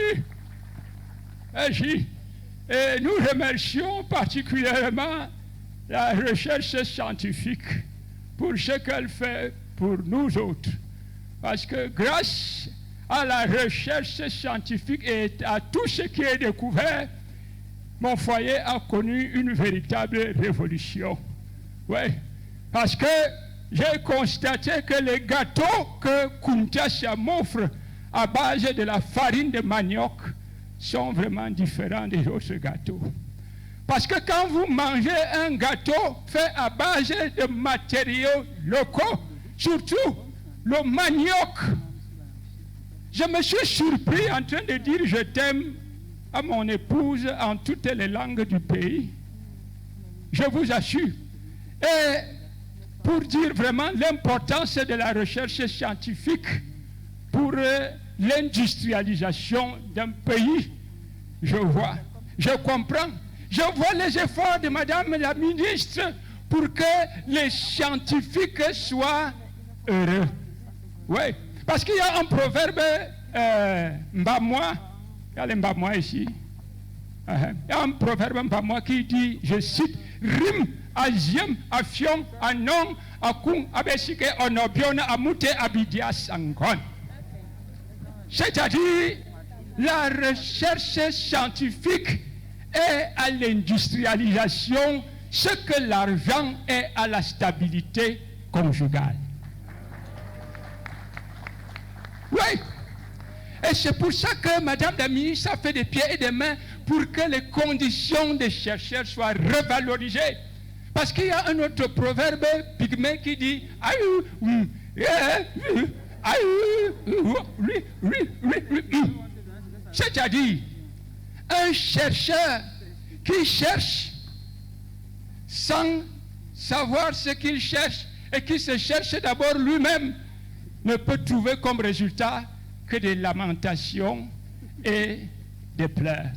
Merci. Et nous remercions particulièrement la recherche scientifique pour ce qu'elle fait pour nous autres. Parce que grâce à la recherche scientifique et à tout ce qui est découvert, mon foyer a connu une véritable révolution. Oui, parce que j'ai constaté que les gâteaux que Kuntasha m'offre à base de la farine de manioc sont vraiment différents des autres gâteaux. Parce que quand vous mangez un gâteau fait à base de matériaux locaux, surtout le manioc, je me suis surpris en train de dire je t'aime à mon épouse en toutes les langues du pays. Je vous assure. Et pour dire vraiment l'importance de la recherche scientifique pour l'industrialisation d'un pays, je vois, je comprends, je vois les efforts de Madame la ministre pour que les scientifiques soient heureux. Oui, parce qu'il y a un proverbe Mbamois, il y a les Mbamois ici, il y a un proverbe Mbamois qui dit, je cite, Rim, Aziem, Afion, Anon, Akung, Abesike, Onobion, Amute, Abidia, Sangon. C'est-à-dire, la recherche scientifique est à l'industrialisation ce que l'argent est à la stabilité conjugale. Oui. Et c'est pour ça que Madame la ministre a fait des pieds et des mains pour que les conditions des chercheurs soient revalorisées. Parce qu'il y a un autre proverbe pygmée qui dit c'est-à-dire, un chercheur qui cherche sans savoir ce qu'il cherche et qui se cherche d'abord lui-même ne peut trouver comme résultat que des lamentations et des pleurs.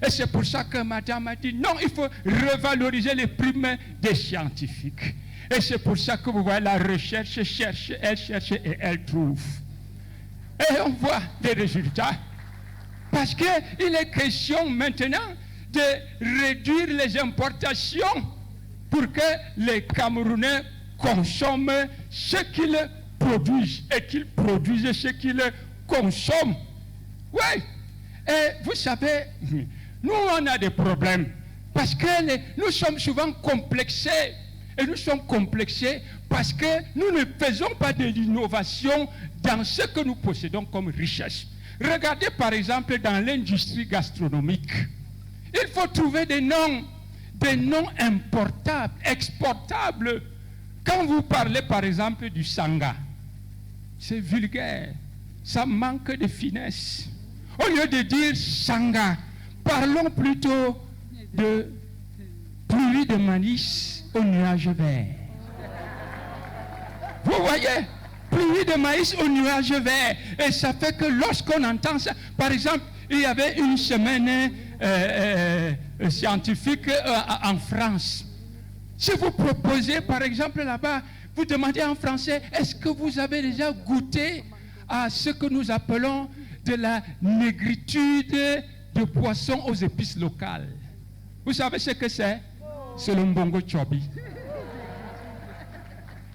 Et c'est pour ça que Madame a dit non, il faut revaloriser les primes des scientifiques. Et c'est pour ça que vous voyez la recherche cherche et elle trouve. Et on voit des résultats. Parce qu'il est question maintenant de réduire les importations pour que les Camerounais consomment ce qu'ils produisent et qu'ils produisent ce qu'ils consomment. Oui. Et vous savez, nous on a des problèmes parce que nous sommes souvent complexés. Et nous sommes complexés parce que nous ne faisons pas de l'innovation dans ce que nous possédons comme richesse. Regardez par exemple dans l'industrie gastronomique. Il faut trouver des noms importables, exportables. Quand vous parlez par exemple du sanga, c'est vulgaire, ça manque de finesse. Au lieu de dire sanga, parlons plutôt de pluie de maïs au nuage vert. Vous voyez, pluie de maïs au nuage vert. Et ça fait que lorsqu'on entend ça, par exemple, il y avait une semaine scientifique en France. Si vous proposez, par exemple, là-bas, vous demandez en français, est-ce que vous avez déjà goûté à ce que nous appelons de la négritude de poissons aux épices locales? Vous savez ce que c'est? C'est le mbongo chobi.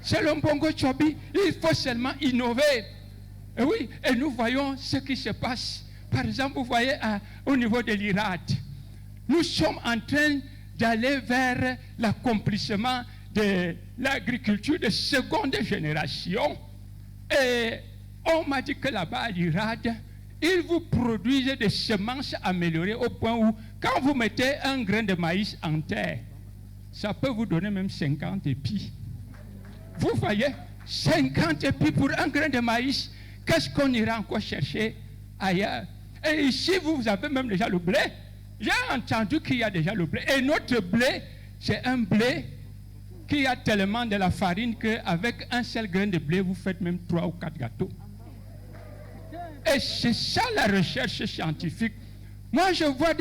C'est le mbongo chobi. Il faut seulement innover. Et oui, et nous voyons ce qui se passe. Par exemple, vous voyez au niveau de l'IRAD, nous sommes en train d'aller vers l'accomplissement de l'agriculture de seconde génération. Et on m'a dit que là-bas, à l'IRAD, ils vous produisent des semences améliorées au point où, quand vous mettez un grain de maïs en terre, ça peut vous donner même 50 épis. Vous voyez, 50 épis pour un grain de maïs, qu'est-ce qu'on ira encore chercher ailleurs? Et ici, vous avez même déjà le blé. J'ai entendu qu'il y a déjà le blé. Et notre blé, c'est un blé qui a tellement de la farine qu'avec un seul grain de blé, vous faites même 3 ou 4 gâteaux. Et c'est ça la recherche scientifique. Moi, je vois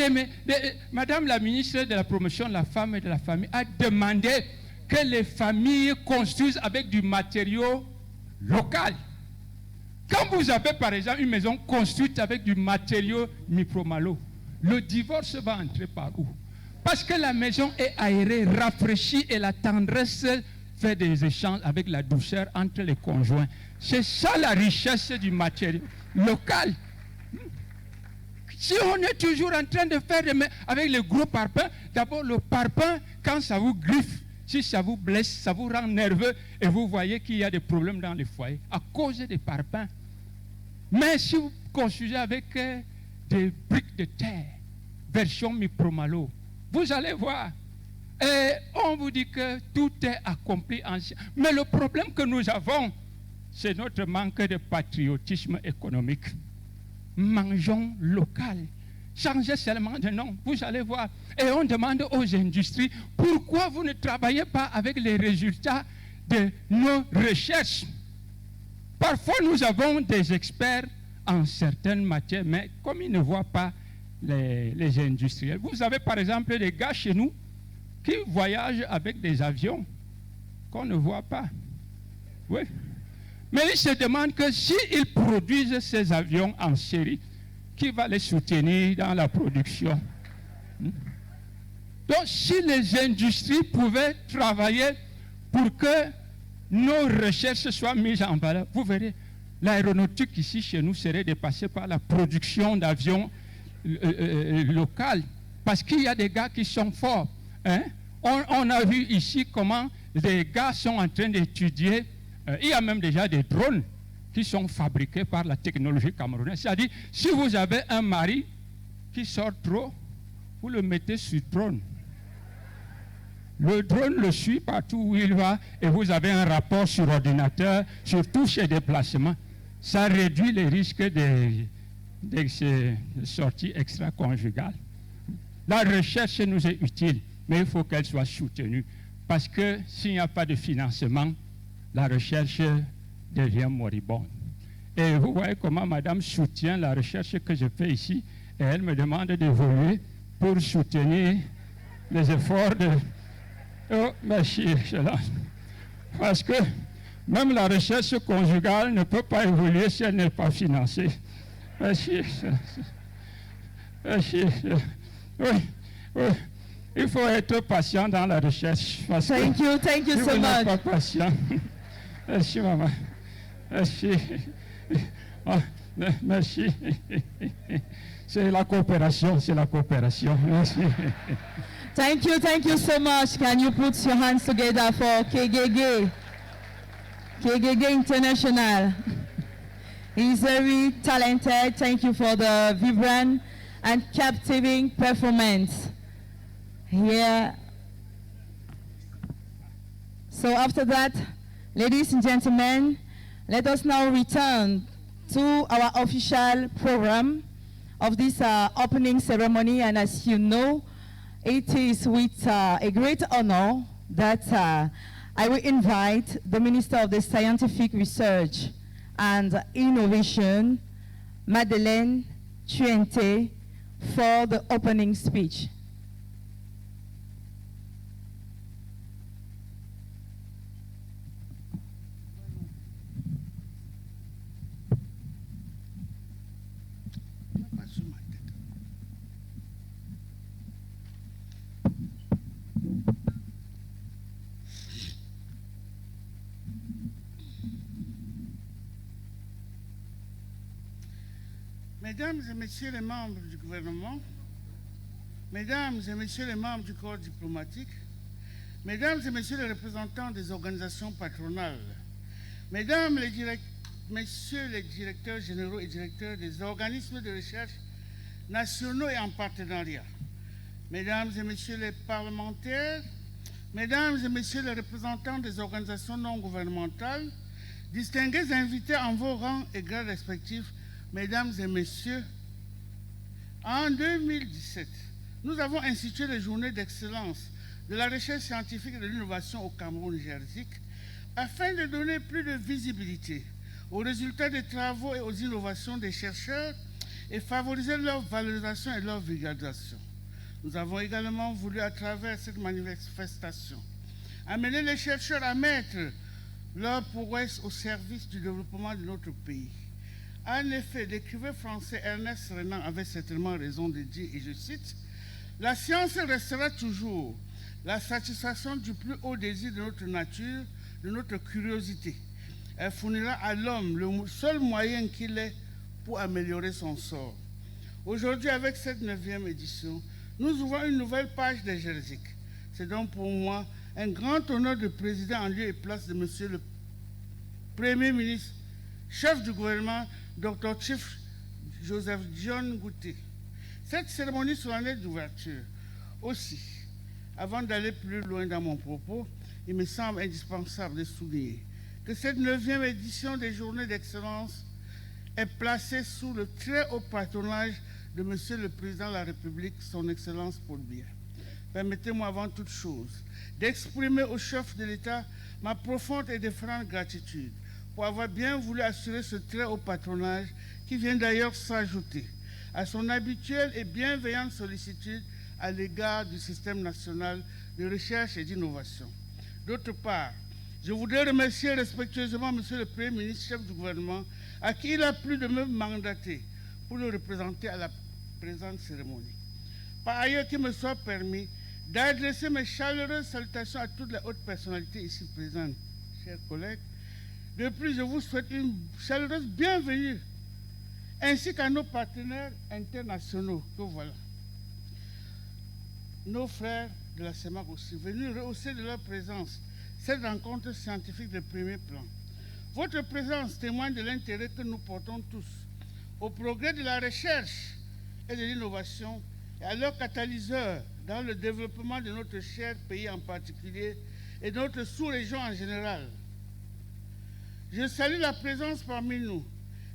Madame la ministre de la Promotion de la Femme et de la Famille a demandé que les familles construisent avec du matériau local. Quand vous avez, par exemple, une maison construite avec du matériau micro-malo, le divorce va entrer par où? Parce que la maison est aérée, rafraîchie et la tendresse fait des échanges avec la douceur entre les conjoints. C'est ça la richesse du matériau local. Si on est toujours en train de faire avec les gros parpaings, d'abord le parpaing, quand ça vous griffe, si ça vous blesse, ça vous rend nerveux et vous voyez qu'il y a des problèmes dans les foyers à cause des parpaings. Mais si vous construisez avec des briques de terre, version micro-malo, vous allez voir. Et on vous dit que tout est accompli ancien. Mais le problème que nous avons, c'est notre manque de patriotisme économique. Mangeons local. Changez seulement de nom. Vous allez voir. Et on demande aux industries, pourquoi vous ne travaillez pas avec les résultats de nos recherches? Parfois, nous avons des experts en certaines matières, mais comme ils ne voient pas les industriels. Vous avez par exemple des gars chez nous qui voyagent avec des avions qu'on ne voit pas. Oui. Mais ils se demandent que s'ils produisent ces avions en série, qui va les soutenir dans la production? Donc, si les industries pouvaient travailler pour que nos recherches soient mises en valeur, vous verrez, l'aéronautique ici chez nous serait dépassée par la production d'avions locaux, parce qu'il y a des gars qui sont forts. Hein? On a vu ici comment les gars sont en train d'étudier. Il y a même déjà des drones qui sont fabriqués par la technologie camerounaise. C'est-à-dire, si vous avez un mari qui sort trop, vous le mettez sur le drone. Le drone le suit partout où il va et vous avez un rapport sur ordinateur sur tous ses déplacements. Ça réduit les risques de ces sorties extra-conjugales. La recherche nous est utile, mais il faut qu'elle soit soutenue. Parce que s'il n'y a pas de financement, la recherche devient moribonde. Et vous voyez comment madame soutient la recherche que je fais ici, et elle me demande d'évoluer pour soutenir les efforts de... Oh, merci, excellence. Parce que même la recherche conjugale ne peut pas évoluer si elle n'est pas financée. Merci. Merci. Oui, oui. Il faut être patient dans la recherche. Thank you si so vous n'êtes much. pas patient. Merci, maman. Merci. Oh, merci. C'est la coopération, c'est la coopération. Merci. Thank you so much. Can you put your hands together for KGG? KGG International. He's very talented. Thank you for the vibrant and captivating performance. Here. So after that, ladies and gentlemen, let us now return to our official program of this opening ceremony. And as you know, it is with a great honor that I will invite the Minister of the Scientific Research and Innovation, Madeleine Thuente, for the opening speech. Mesdames et Messieurs les membres du gouvernement, Mesdames et Messieurs les membres du corps diplomatique, Mesdames et Messieurs les représentants des organisations patronales, Mesdames et Messieurs les directeurs généraux et directeurs des organismes de recherche nationaux et en partenariat, Mesdames et Messieurs les parlementaires, Mesdames et Messieurs les représentants des organisations non gouvernementales, distingués invités en vos rangs et grades respectifs, Mesdames et Messieurs, en 2017, nous avons institué les journées d'excellence de la recherche scientifique et de l'innovation au Cameroun JERSIC afin de donner plus de visibilité aux résultats des travaux et aux innovations des chercheurs et favoriser leur valorisation et leur vulgarisation. Nous avons également voulu, à travers cette manifestation, amener les chercheurs à mettre leur prouesse au service du développement de notre pays. En effet, l'écrivain français Ernest Renan avait certainement raison de dire, et je cite, « La science restera toujours la satisfaction du plus haut désir de notre nature, de notre curiosité. Elle fournira à l'homme le seul moyen qu'il ait pour améliorer son sort. » Aujourd'hui, avec cette 9e édition, nous ouvrons une nouvelle page des JERSIC. C'est donc pour moi un grand honneur de présider en lieu et place de Monsieur le Premier ministre, chef du gouvernement, Dr. Chief Joseph John Ngouté. Cette cérémonie solennelle d'ouverture, aussi, avant d'aller plus loin dans mon propos, il me semble indispensable de souligner que cette 9e édition des Journées d'Excellence est placée sous le très haut patronage de Monsieur le Président de la République, son Excellence Paul Biya. Permettez-moi avant toute chose d'exprimer au chef de l'État ma profonde et déferente gratitude pour avoir bien voulu assurer ce très haut patronage qui vient d'ailleurs s'ajouter à son habituelle et bienveillante sollicitude à l'égard du système national de recherche et d'innovation. D'autre part, je voudrais remercier respectueusement Monsieur le Premier ministre, chef du gouvernement, à qui il a plu de me mandater pour le représenter à la présente cérémonie. Par ailleurs, qu'il me soit permis d'adresser mes chaleureuses salutations à toutes les hautes personnalités ici présentes, chers collègues. De plus, je vous souhaite une chaleureuse bienvenue, ainsi qu'à nos partenaires internationaux, que voilà. Nos frères de la CEMAC aussi, venus rehausser de leur présence cette rencontre scientifique de premier plan. Votre présence témoigne de l'intérêt que nous portons tous au progrès de la recherche et de l'innovation et à leur catalyseur dans le développement de notre cher pays en particulier et de notre sous-région en général. Je salue la présence parmi nous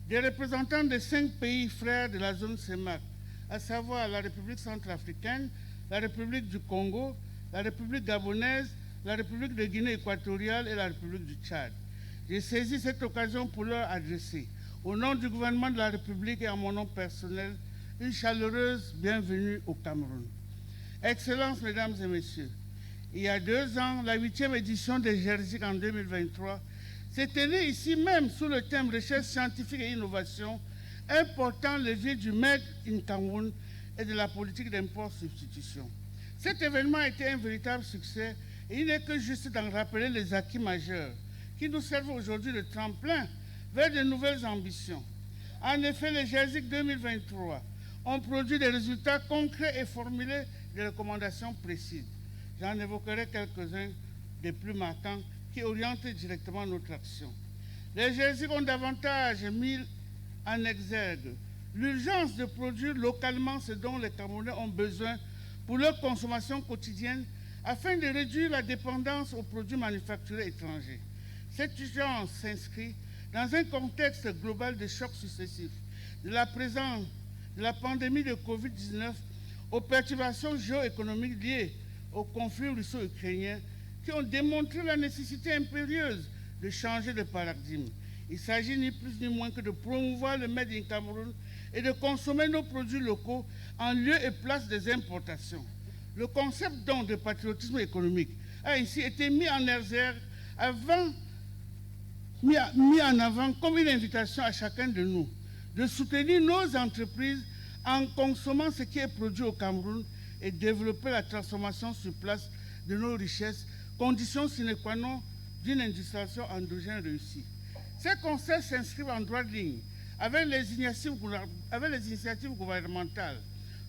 des représentants des 5 pays frères de la zone CEMAC, à savoir la République centrafricaine, la République du Congo, la République gabonaise, la République de Guinée équatoriale et la République du Tchad. J'ai saisi cette occasion pour leur adresser, au nom du gouvernement de la République et en mon nom personnel, une chaleureuse bienvenue au Cameroun. Excellences, Mesdames et Messieurs, il y a 2 ans, la 8e édition des JERSIC en 2023 s'est tenue ici même sous le thème Recherche scientifique et innovation, important levier du Made in Cameroun et de la politique d'import-substitution. Cet événement a été un véritable succès et il n'est que juste d'en rappeler les acquis majeurs qui nous servent aujourd'hui de tremplin vers de nouvelles ambitions. En effet, les JERSIC 2023 ont produit des résultats concrets et formulé des recommandations précises. J'en évoquerai quelques-uns des plus marquants qui orientent directement notre action. Les JERSIC ont davantage mis en exergue l'urgence de produire localement ce dont les Camerounais ont besoin pour leur consommation quotidienne afin de réduire la dépendance aux produits manufacturés étrangers. Cette urgence s'inscrit dans un contexte global de chocs successifs, de la présence de la pandémie de Covid-19 aux perturbations géoéconomiques liées au conflit russo-ukrainien qui ont démontré la nécessité impérieuse de changer de paradigme. Il s'agit ni plus ni moins que de promouvoir le Made in Cameroun et de consommer nos produits locaux en lieu et place des importations. Le concept donc de patriotisme économique a ainsi été mis en exergue mis en avant comme une invitation à chacun de nous de soutenir nos entreprises en consommant ce qui est produit au Cameroun et développer la transformation sur place de nos richesses, condition sine qua non d'une industrialisation endogène réussie. Ces concepts s'inscrivent en droite ligne avec les initiatives gouvernementales,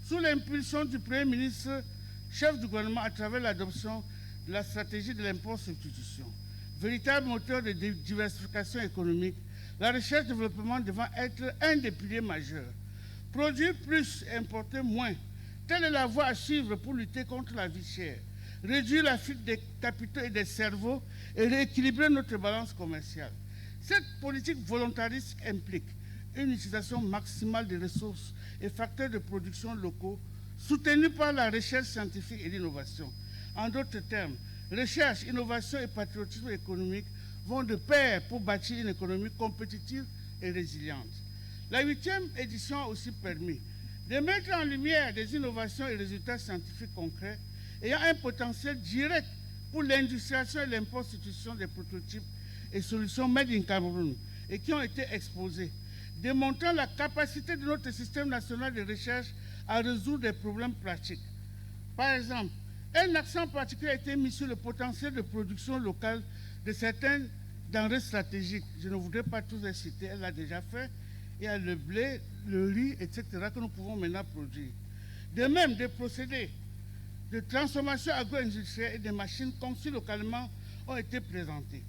sous l'impulsion du Premier ministre, chef du gouvernement, à travers l'adoption de la stratégie de l'impôt-substitution. Véritable moteur de diversification économique, la recherche-développement devant être un des piliers majeurs. Produire plus et importer moins, telle est la voie à suivre pour lutter contre la vie chère, réduire la fuite des capitaux et des cerveaux et rééquilibrer notre balance commerciale. Cette politique volontariste implique une utilisation maximale des ressources et facteurs de production locaux soutenus par la recherche scientifique et l'innovation. En d'autres termes, recherche, innovation et patriotisme économique vont de pair pour bâtir une économie compétitive et résiliente. La 8e édition a aussi permis de mettre en lumière des innovations et résultats scientifiques concrets ayant un potentiel direct pour l'industrialisation et l'impostitution des prototypes et solutions made in Cameroun et qui ont été exposés, démontrant la capacité de notre système national de recherche à résoudre des problèmes pratiques. Par exemple, un accent particulier a été mis sur le potentiel de production locale de certaines denrées stratégiques. Je ne voudrais pas tous les citer, elle l'a déjà fait. Il y a le blé, le riz, etc. que nous pouvons maintenant produire. De même, des procédés de transformation agro-industrielle et des machines conçues localement ont été présentés,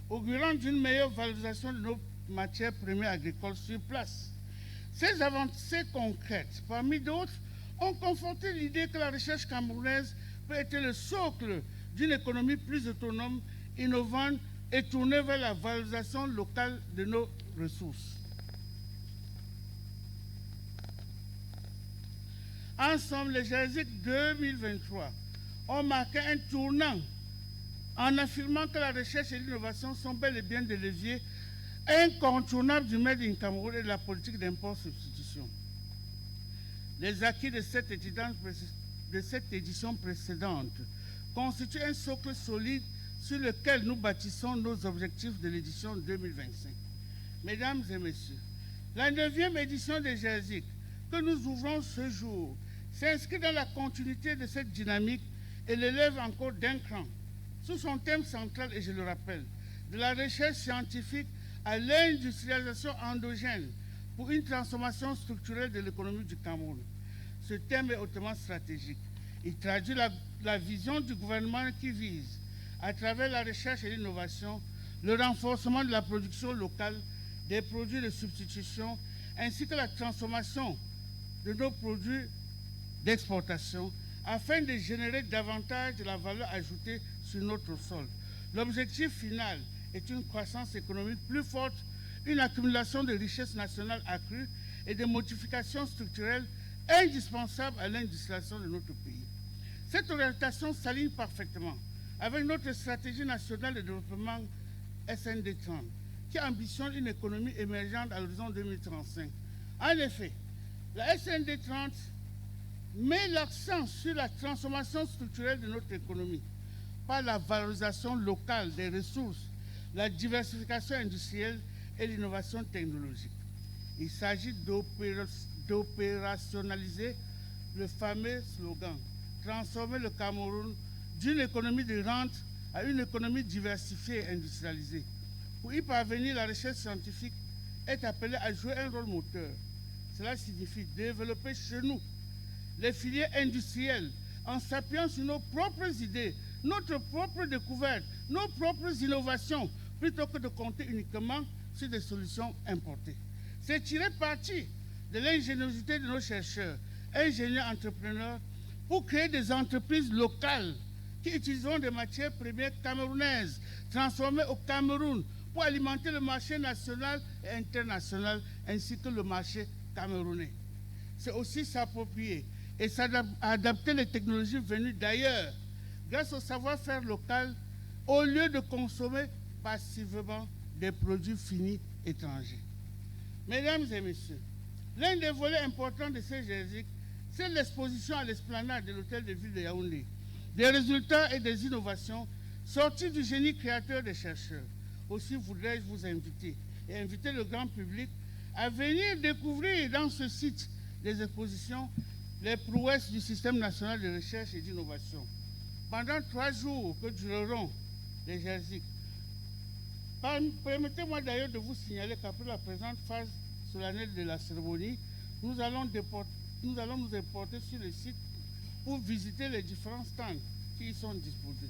augurant d'une meilleure valorisation de nos matières premières agricoles sur place. Ces avancées concrètes, parmi d'autres, ont conforté l'idée que la recherche camerounaise peut être le socle d'une économie plus autonome, innovante et tournée vers la valorisation locale de nos ressources. Ensemble, les JASIC 2023 ont marqué un tournant en affirmant que la recherche et l'innovation sont bel et bien des leviers incontournables du Made in Cameroun et de la politique d'import-substitution. Les acquis de cette édition précédente constituent un socle solide sur lequel nous bâtissons nos objectifs de l'édition 2025. Mesdames et messieurs, la 9e édition des JASIC que nous ouvrons ce jour s'inscrit dans la continuité de cette dynamique et l'élève encore d'un cran sous son thème central, et je le rappelle, de la recherche scientifique à l'industrialisation endogène pour une transformation structurelle de l'économie du Cameroun. Ce thème est hautement stratégique. Il traduit la vision du gouvernement qui vise, à travers la recherche et l'innovation, le renforcement de la production locale, des produits de substitution, ainsi que la transformation de nos produits d'exportation afin de générer davantage de la valeur ajoutée sur notre sol. L'objectif final est une croissance économique plus forte, une accumulation de richesses nationales accrues et des modifications structurelles indispensables à l'industrialisation de notre pays. Cette orientation s'aligne parfaitement avec notre stratégie nationale de développement SND 30, qui ambitionne une économie émergente à l'horizon 2035. En effet, la SND 30 met l'accent sur la transformation structurelle de notre économie par la valorisation locale des ressources, la diversification industrielle et l'innovation technologique. Il s'agit d'opérationnaliser le fameux slogan « Transformer le Cameroun d'une économie de rente à une économie diversifiée et industrialisée ». Pour y parvenir, la recherche scientifique est appelée à jouer un rôle moteur. Cela signifie développer chez nous les filières industrielles en s'appuyant sur nos propres idées, notre propre découverte, nos propres innovations, plutôt que de compter uniquement sur des solutions importées. C'est tirer parti de l'ingéniosité de nos chercheurs, ingénieurs, entrepreneurs, pour créer des entreprises locales qui utiliseront des matières premières camerounaises, transformées au Cameroun, pour alimenter le marché national et international, ainsi que le marché camerounais. C'est aussi s'approprier et adapter les technologies venues d'ailleurs, grâce au savoir-faire local, au lieu de consommer passivement des produits finis étrangers. Mesdames et messieurs, l'un des volets importants de ces JASIC, c'est l'exposition à l'esplanade de l'hôtel de ville de Yaoundé, des résultats et des innovations sortis du génie créateur des chercheurs. Aussi voudrais-je vous inviter et inviter le grand public à venir découvrir dans ce site des expositions les prouesses du système national de recherche et d'innovation. Pendant 3 jours que dureront les JASIC, permettez-moi d'ailleurs de vous signaler qu'après la présente phase solennelle de la cérémonie, nous allons nous déporter sur le site pour visiter les différents stands qui y sont disposés.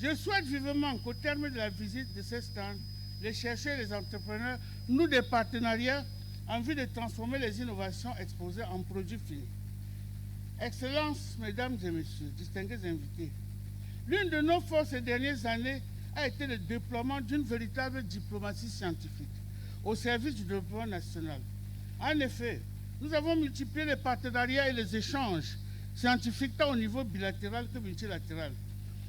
Je souhaite vivement qu'au terme de la visite de ces stands, les chercheurs et les entrepreneurs nouent des partenariats en vue de transformer les innovations exposées en produits finis. Excellences, Mesdames et Messieurs, distingués invités, l'une de nos forces ces dernières années a été le déploiement d'une véritable diplomatie scientifique au service du développement national. En effet, nous avons multiplié les partenariats et les échanges scientifiques tant au niveau bilatéral que multilatéral,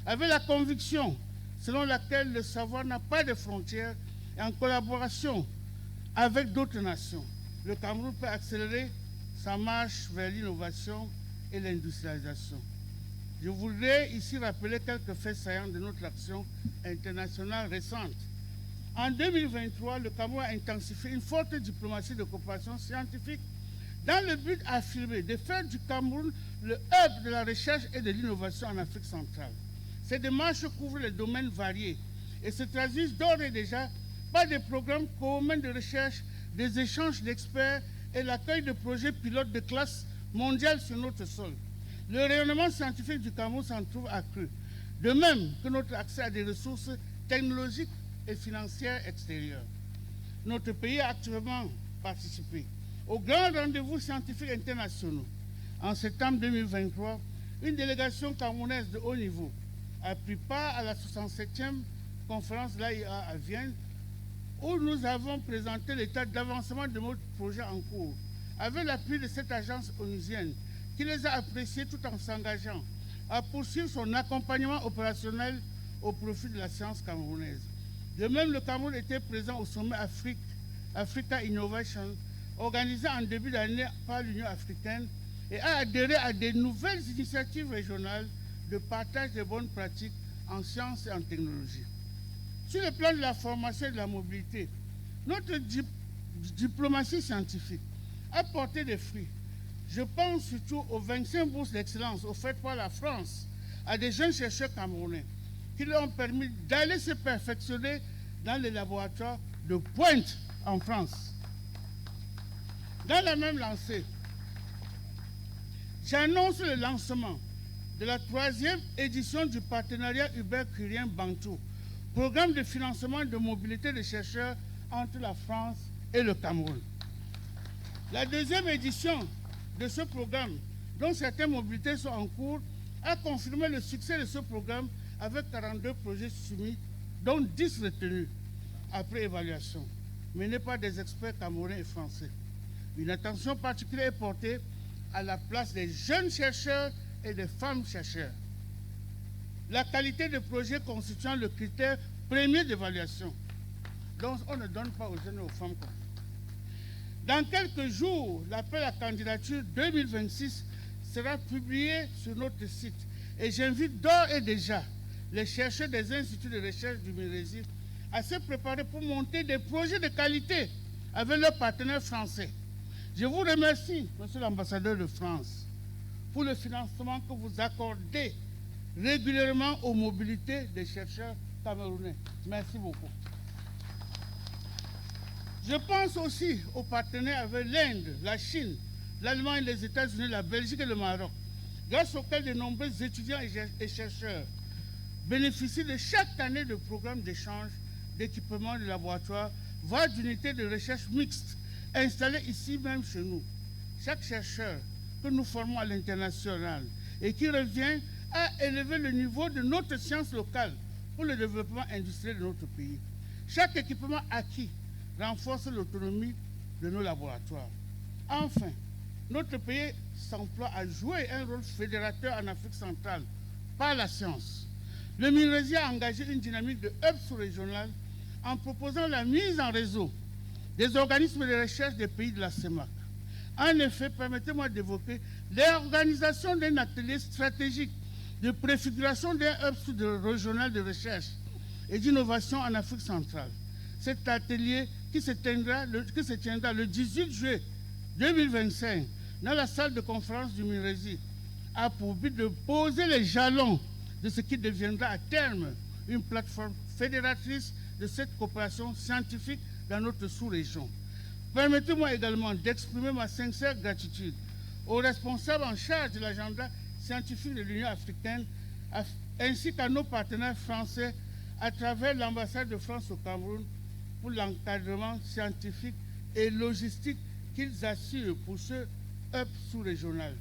avec la conviction selon laquelle le savoir n'a pas de frontières et en collaboration avec d'autres nations, le Cameroun peut accélérer sa marche vers l'innovation et l'industrialisation. Je voudrais ici rappeler quelques faits saillants de notre action internationale récente. En 2023, le Cameroun a intensifié une forte diplomatie de coopération scientifique dans le but affirmé de faire du Cameroun le hub de la recherche et de l'innovation en Afrique centrale. Ces démarches couvrent les domaines variés et se traduisent d'ores et déjà par des programmes communs de recherche, des échanges d'experts et l'accueil de projets pilotes de classe mondiale sur notre sol. Le rayonnement scientifique du Cameroun s'en trouve accru, de même que notre accès à des ressources technologiques et financières extérieures. Notre pays a activement participé aux grands rendez-vous scientifiques internationaux. En septembre 2023, une délégation camerounaise de haut niveau a pris part à la 67e conférence de l'AIA à Vienne, où nous avons présenté l'état d'avancement de notre projet en cours, avec l'appui de cette agence onusienne qui les a appréciés tout en s'engageant à poursuivre son accompagnement opérationnel au profit de la science camerounaise. De même, le Cameroun était présent au sommet Africa Innovation, organisé en début d'année par l'Union africaine, et a adhéré à de nouvelles initiatives régionales de partage de bonnes pratiques en sciences et en technologie. Sur le plan de la formation et de la mobilité, notre diplomatie scientifique a porté des fruits. Je pense surtout aux 25 bourses d'excellence offertes par la France à des jeunes chercheurs camerounais qui leur ont permis d'aller se perfectionner dans les laboratoires de pointe en France. Dans la même lancée, j'annonce le lancement de la 3e édition du partenariat Hubert-Curien-Bantou, programme de financement de mobilité des chercheurs entre la France et le Cameroun. La 2e édition de ce programme, dont certaines mobilités sont en cours, a confirmé le succès de ce programme avec 42 projets soumis, dont 10 retenus après évaluation, menés par des experts camerounais et français. Une attention particulière est portée à la place des jeunes chercheurs et des femmes chercheurs. La qualité de projet constituant le critère premier d'évaluation. Donc on ne donne pas aux jeunes et aux femmes. Dans quelques jours, l'appel à candidature 2026 sera publié sur notre site et j'invite d'ores et déjà les chercheurs des instituts de recherche du Mirési à se préparer pour monter des projets de qualité avec leurs partenaires français. Je vous remercie, Monsieur l'ambassadeur de France, pour le financement que vous accordez régulièrement aux mobilités des chercheurs camerounais. Merci beaucoup. Je pense aussi aux partenaires avec l'Inde, la Chine, l'Allemagne, les États-Unis, la Belgique et le Maroc, grâce auxquels de nombreux étudiants et chercheurs bénéficient de chaque année de programmes d'échange, d'équipements de laboratoire, voire d'unités de recherche mixtes installées ici même chez nous. Chaque chercheur que nous formons à l'international et qui revient à élever le niveau de notre science locale pour le développement industriel de notre pays. Chaque équipement acquis renforce l'autonomie de nos laboratoires. Enfin, notre pays s'emploie à jouer un rôle fédérateur en Afrique centrale par la science. Le Mirési a engagé une dynamique de hub sous-régional en proposant la mise en réseau des organismes de recherche des pays de la CEMAC. En effet, permettez-moi d'évoquer l'organisation d'un atelier stratégique de préfiguration d'un hub sous-régional de recherche et d'innovation en Afrique centrale. Cet atelier qui se tiendra le 18 juillet 2025 dans la salle de conférence du Mirési a pour but de poser les jalons de ce qui deviendra à terme une plateforme fédératrice de cette coopération scientifique dans notre sous-région. Permettez-moi également d'exprimer ma sincère gratitude aux responsables en charge de l'agenda scientifique de l'Union africaine, ainsi qu'à nos partenaires français à travers l'ambassade de France au Cameroun pour l'encadrement scientifique et logistique qu'ils assurent pour ce hub sous-régional,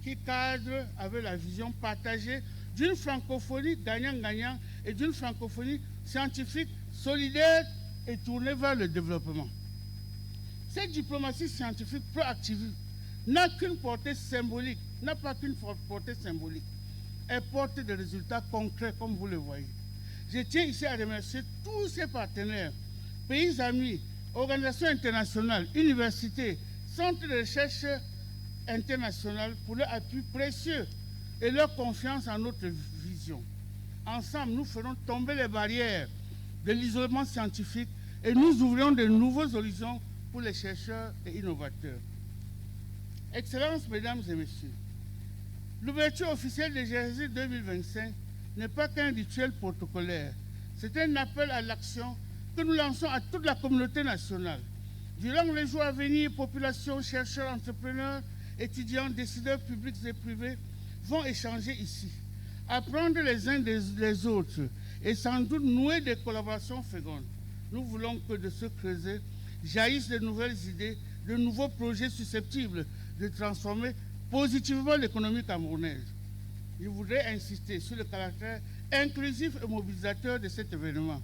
qui cadre avec la vision partagée d'une francophonie gagnant-gagnant et d'une francophonie scientifique solidaire et tournée vers le développement. Cette diplomatie scientifique proactive n'a qu'une portée symbolique, n'a pas qu'une portée symbolique. Elle porte des résultats concrets, comme vous le voyez. Je tiens ici à remercier tous ces partenaires, pays amis, organisations internationales, universités, centres de recherche internationaux pour leur appui précieux et leur confiance en notre vision. Ensemble, nous ferons tomber les barrières de l'isolement scientifique et nous ouvrirons de nouveaux horizons pour les chercheurs et innovateurs. Excellences, mesdames et messieurs, l'ouverture officielle de GRC 2025 n'est pas qu'un rituel protocolaire. C'est un appel à l'action que nous lançons à toute la communauté nationale. Durant les jours à venir, populations, chercheurs, entrepreneurs, étudiants, décideurs publics et privés vont échanger ici, apprendre les uns des autres et sans doute nouer des collaborations fécondes. Nous voulons que de ce creuset jaillissent de nouvelles idées, de nouveaux projets susceptibles de transformer positivement l'économie camerounaise. Je voudrais insister sur le caractère inclusif et mobilisateur de cet événement.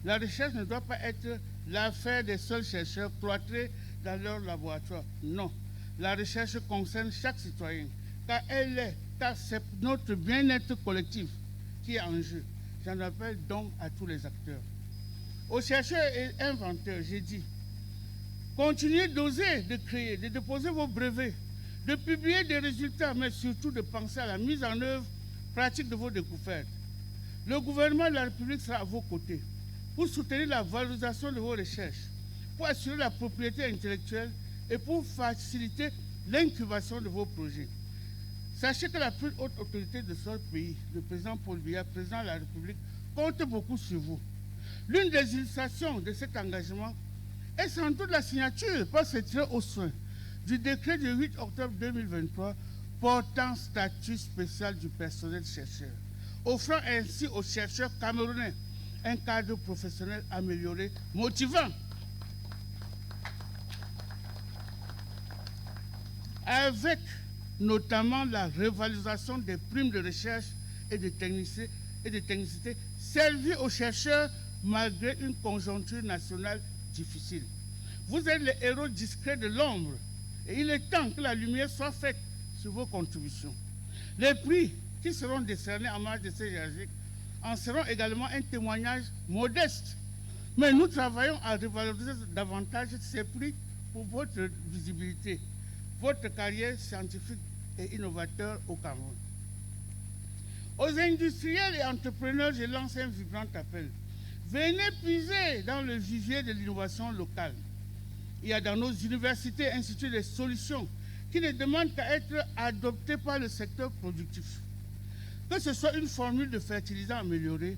La recherche ne doit pas être l'affaire des seuls chercheurs cloîtrés dans leur laboratoire. Non, la recherche concerne chaque citoyen, car c'est notre bien-être collectif qui est en jeu. J'en appelle donc à tous les acteurs. Aux chercheurs et inventeurs, j'ai dit, continuez d'oser, de créer, de déposer vos brevets, de publier des résultats, mais surtout de penser à la mise en œuvre pratique de vos découvertes. Le gouvernement de la République sera à vos côtés pour soutenir la valorisation de vos recherches, pour assurer la propriété intellectuelle et pour faciliter l'incubation de vos projets. Sachez que la plus haute autorité de ce pays, le président Paul Biya, président de la République, compte beaucoup sur vous. L'une des illustrations de cet engagement est sans doute la signature, par ce très haut soin, du décret du 8 octobre 2023 portant statut spécial du personnel chercheur, offrant ainsi aux chercheurs camerounais un cadre professionnel amélioré, motivant. Avec notamment la revalorisation des primes de recherche et de technicité servies aux chercheurs malgré une conjoncture nationale difficile. Vous êtes les héros discrets de l'ombre et il est temps que la lumière soit faite sur vos contributions. Les prix qui seront décernés en marge de ces GRC en seront également un témoignage modeste. Mais nous travaillons à revaloriser davantage ces prix pour votre visibilité, votre carrière scientifique et innovateur au Cameroun. Aux industriels et entrepreneurs, je lance un vibrant appel. Venez puiser dans le vivier de l'innovation locale. Il y a dans nos universités et instituts des solutions qui ne demandent qu'à être adoptées par le secteur productif. Que ce soit une formule de fertilisant améliorée,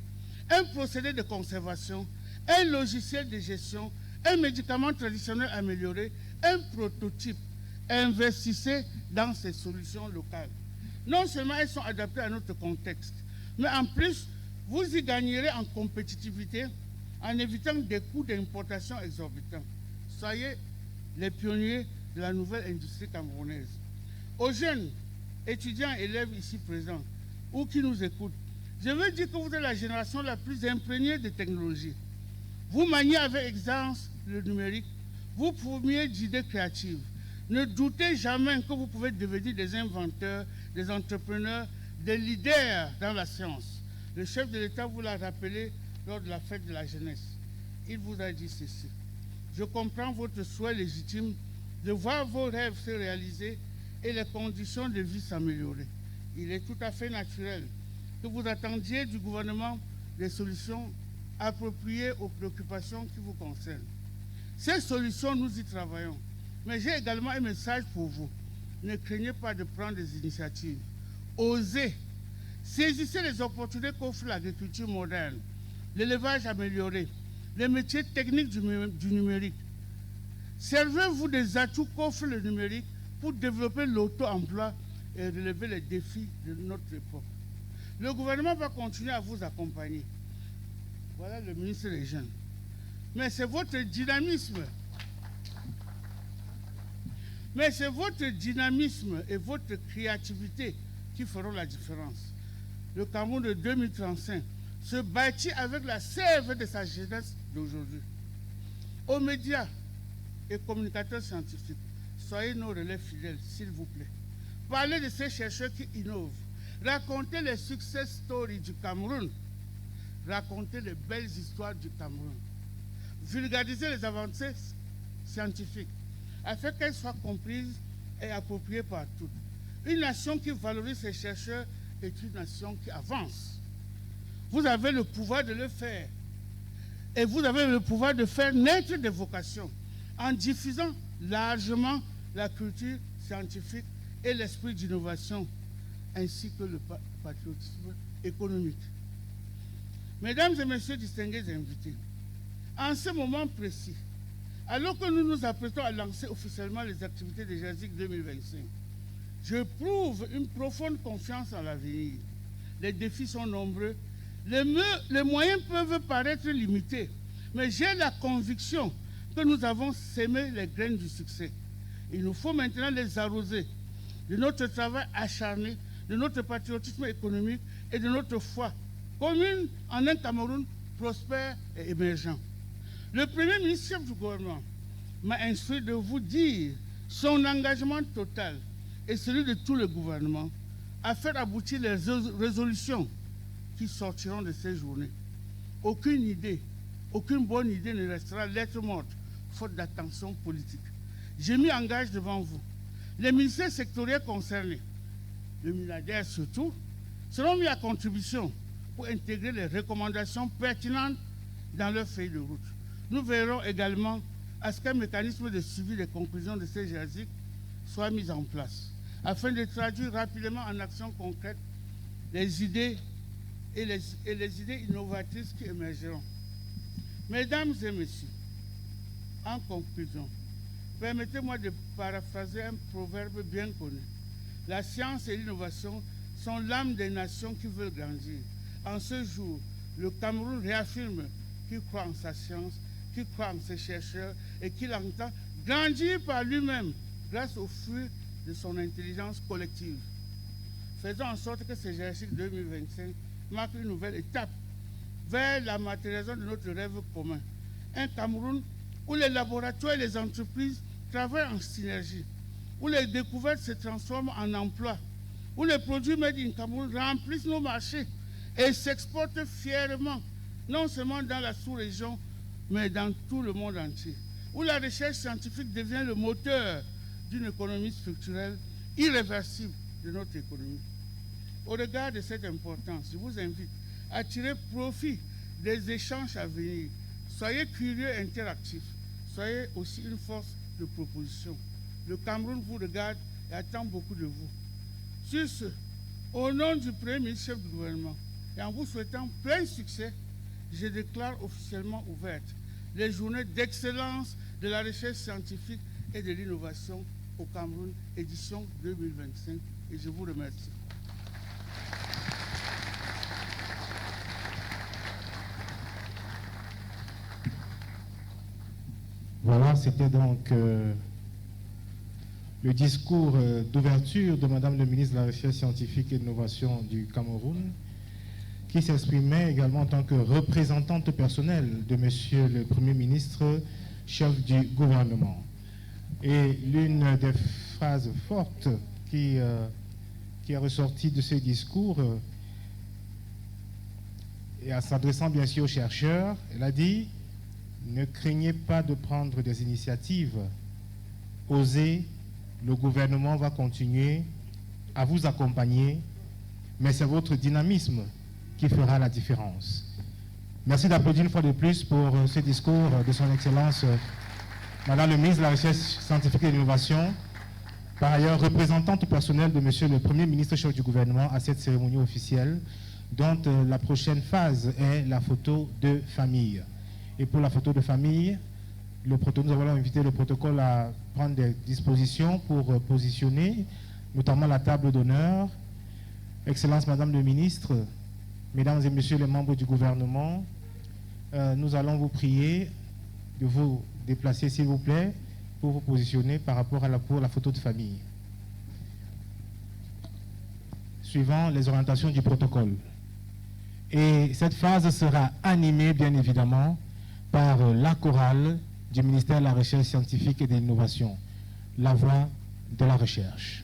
un procédé de conservation, un logiciel de gestion, un médicament traditionnel amélioré, un prototype, investissez dans ces solutions locales. Non seulement elles sont adaptées à notre contexte, mais en plus, vous y gagnerez en compétitivité en évitant des coûts d'importation exorbitants. Soyez les pionniers de la nouvelle industrie camerounaise. Aux jeunes étudiants et élèves ici présents ou qui nous écoutent, je veux dire que vous êtes la génération la plus imprégnée de technologies. Vous maniez avec aisance le numérique, vous fourmillez d'idées créatives. Ne doutez jamais que vous pouvez devenir des inventeurs, des entrepreneurs, des leaders dans la science. Le chef de l'État vous l'a rappelé lors de la fête de la jeunesse. Il vous a dit ceci. Je comprends votre souhait légitime de voir vos rêves se réaliser et les conditions de vie s'améliorer. Il est tout à fait naturel que vous attendiez du gouvernement des solutions appropriées aux préoccupations qui vous concernent. Ces solutions, nous y travaillons. Mais j'ai également un message pour vous. Ne craignez pas de prendre des initiatives. Osez. Saisissez les opportunités qu'offre l'agriculture moderne, l'élevage amélioré, les métiers techniques du numérique. Servez-vous des atouts qu'offre le numérique pour développer l'auto-emploi et relever les défis de notre époque. Le gouvernement va continuer à vous accompagner. Voilà le ministre des Jeunes. Mais c'est votre dynamisme. Et votre créativité qui feront la différence. Le Cameroun de 2035 se bâtit avec la sève de sa jeunesse d'aujourd'hui. Aux médias et communicateurs scientifiques, soyez nos relais fidèles, s'il vous plaît. Parlez de ces chercheurs qui innovent. Racontez les success stories du Cameroun. Racontez les belles histoires du Cameroun. Vulgarisez les avancées scientifiques afin qu'elles soient comprises et appropriées par tous. Une nation qui valorise ses chercheurs est une nation qui avance. Vous avez le pouvoir de le faire. Et vous avez le pouvoir de faire naître des vocations en diffusant largement la culture scientifique et l'esprit d'innovation, ainsi que le patriotisme économique. Mesdames et messieurs distingués invités, en ce moment précis, alors que nous nous apprêtons à lancer officiellement les activités de JASIC 2025, je prouve une profonde confiance en l'avenir. Les défis sont nombreux, les moyens peuvent paraître limités, mais j'ai la conviction que nous avons sémé les graines du succès. Il nous faut maintenant les arroser de notre travail acharné, de notre patriotisme économique et de notre foi commune en un Cameroun prospère et émergent. Le Premier ministre chef du gouvernement m'a instruit de vous dire son engagement total et celui de tout le gouvernement à faire aboutir les résolutions qui sortiront de ces journées. Aucune bonne idée ne restera lettre morte, faute d'attention politique. J'ai mis en gage devant vous. Les ministères sectoriels concernés, le milliardaire surtout, seront mis à contribution pour intégrer les recommandations pertinentes dans leur feuille de route. Nous verrons également à ce qu'un mécanisme de suivi des conclusions de ces JASIC soit mis en place, afin de traduire rapidement en actions concrètes les idées et les idées innovatrices qui émergeront. Mesdames et messieurs, en conclusion, permettez-moi de paraphraser un proverbe bien connu. La science et l'innovation sont l'âme des nations qui veulent grandir. En ce jour, le Cameroun réaffirme qu'il croit en sa science, qu'il croit en ses chercheurs et qu'il entend grandir par lui-même grâce au fruit de son intelligence collective. Faisons en sorte que ce JASIC 2025 marque une nouvelle étape vers la matérialisation de notre rêve commun. Un Cameroun où les laboratoires et les entreprises travaillent en synergie, où les découvertes se transforment en emplois, où les produits made in Cameroun remplissent nos marchés et s'exportent fièrement, non seulement dans la sous-région, mais dans tout le monde entier, où la recherche scientifique devient le moteur d'une économie structurelle irréversible de notre économie. Au regard de cette importance, je vous invite à tirer profit des échanges à venir. Soyez curieux et interactifs. Soyez aussi une force de proposition. Le Cameroun vous regarde et attend beaucoup de vous. Sur ce, au nom du Premier ministre chef du gouvernement et en vous souhaitant plein succès, je déclare officiellement ouvertes les journées d'excellence de la recherche scientifique et de l'innovation au Cameroun, édition 2025. Et je vous remercie. Voilà, c'était donc le discours d'ouverture de Madame le ministre de la Recherche scientifique et de l'Innovation du Cameroun, qui s'exprimait également en tant que représentante personnelle de Monsieur le Premier ministre, chef du gouvernement. Et l'une des phrases fortes qui est ressortie de ce discours, et en s'adressant bien sûr aux chercheurs, elle a dit: ne craignez pas de prendre des initiatives, osez, le gouvernement va continuer à vous accompagner, mais c'est votre dynamisme qui fera la différence. Merci d'applaudir une fois de plus pour ce discours de son Excellence, Madame le ministre de la Recherche scientifique et de l'Innovation, par ailleurs représentante personnelle de Monsieur le Premier ministre chef du gouvernement à cette cérémonie officielle, dont la prochaine phase est la photo de famille. Et pour la photo de famille, nous avons invité le protocole à prendre des dispositions pour positionner, notamment la table d'honneur. Excellence Madame le Ministre, Mesdames et Messieurs les membres du gouvernement, nous allons vous prier de vous déplacer, s'il vous plaît, pour vous positionner par rapport à pour la photo de famille. Suivant les orientations du protocole. Et cette phase sera animée, bien évidemment, par la chorale du ministère de la Recherche scientifique et de l'Innovation, la voix de la recherche.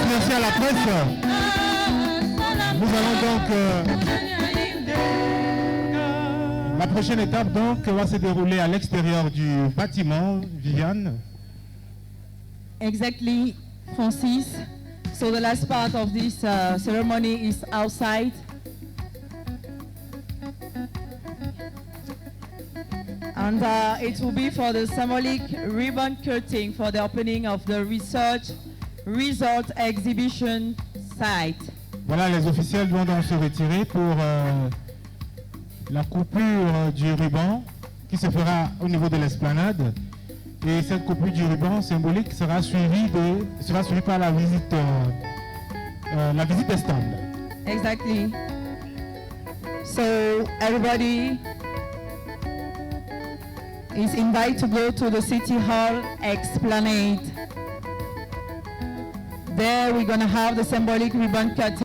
Merci à la presse. Nous allons donc... la prochaine étape donc va se dérouler à l'extérieur du bâtiment. Viviane. Exactly, Francis. So the last part of this ceremony is outside. And it will be for the symbolic ribbon cutting for the opening of the Research Resort Exhibition site. Voilà, les officiels vont donc se retirer pour la coupure du ruban qui se fera au niveau de l'esplanade. Et cette coupure du ruban symbolique sera suivie par la visite des stands. Exactly. So everybody is invited to go to the City Hall Esplanade. There we're going to have the symbolic ribbon cutting.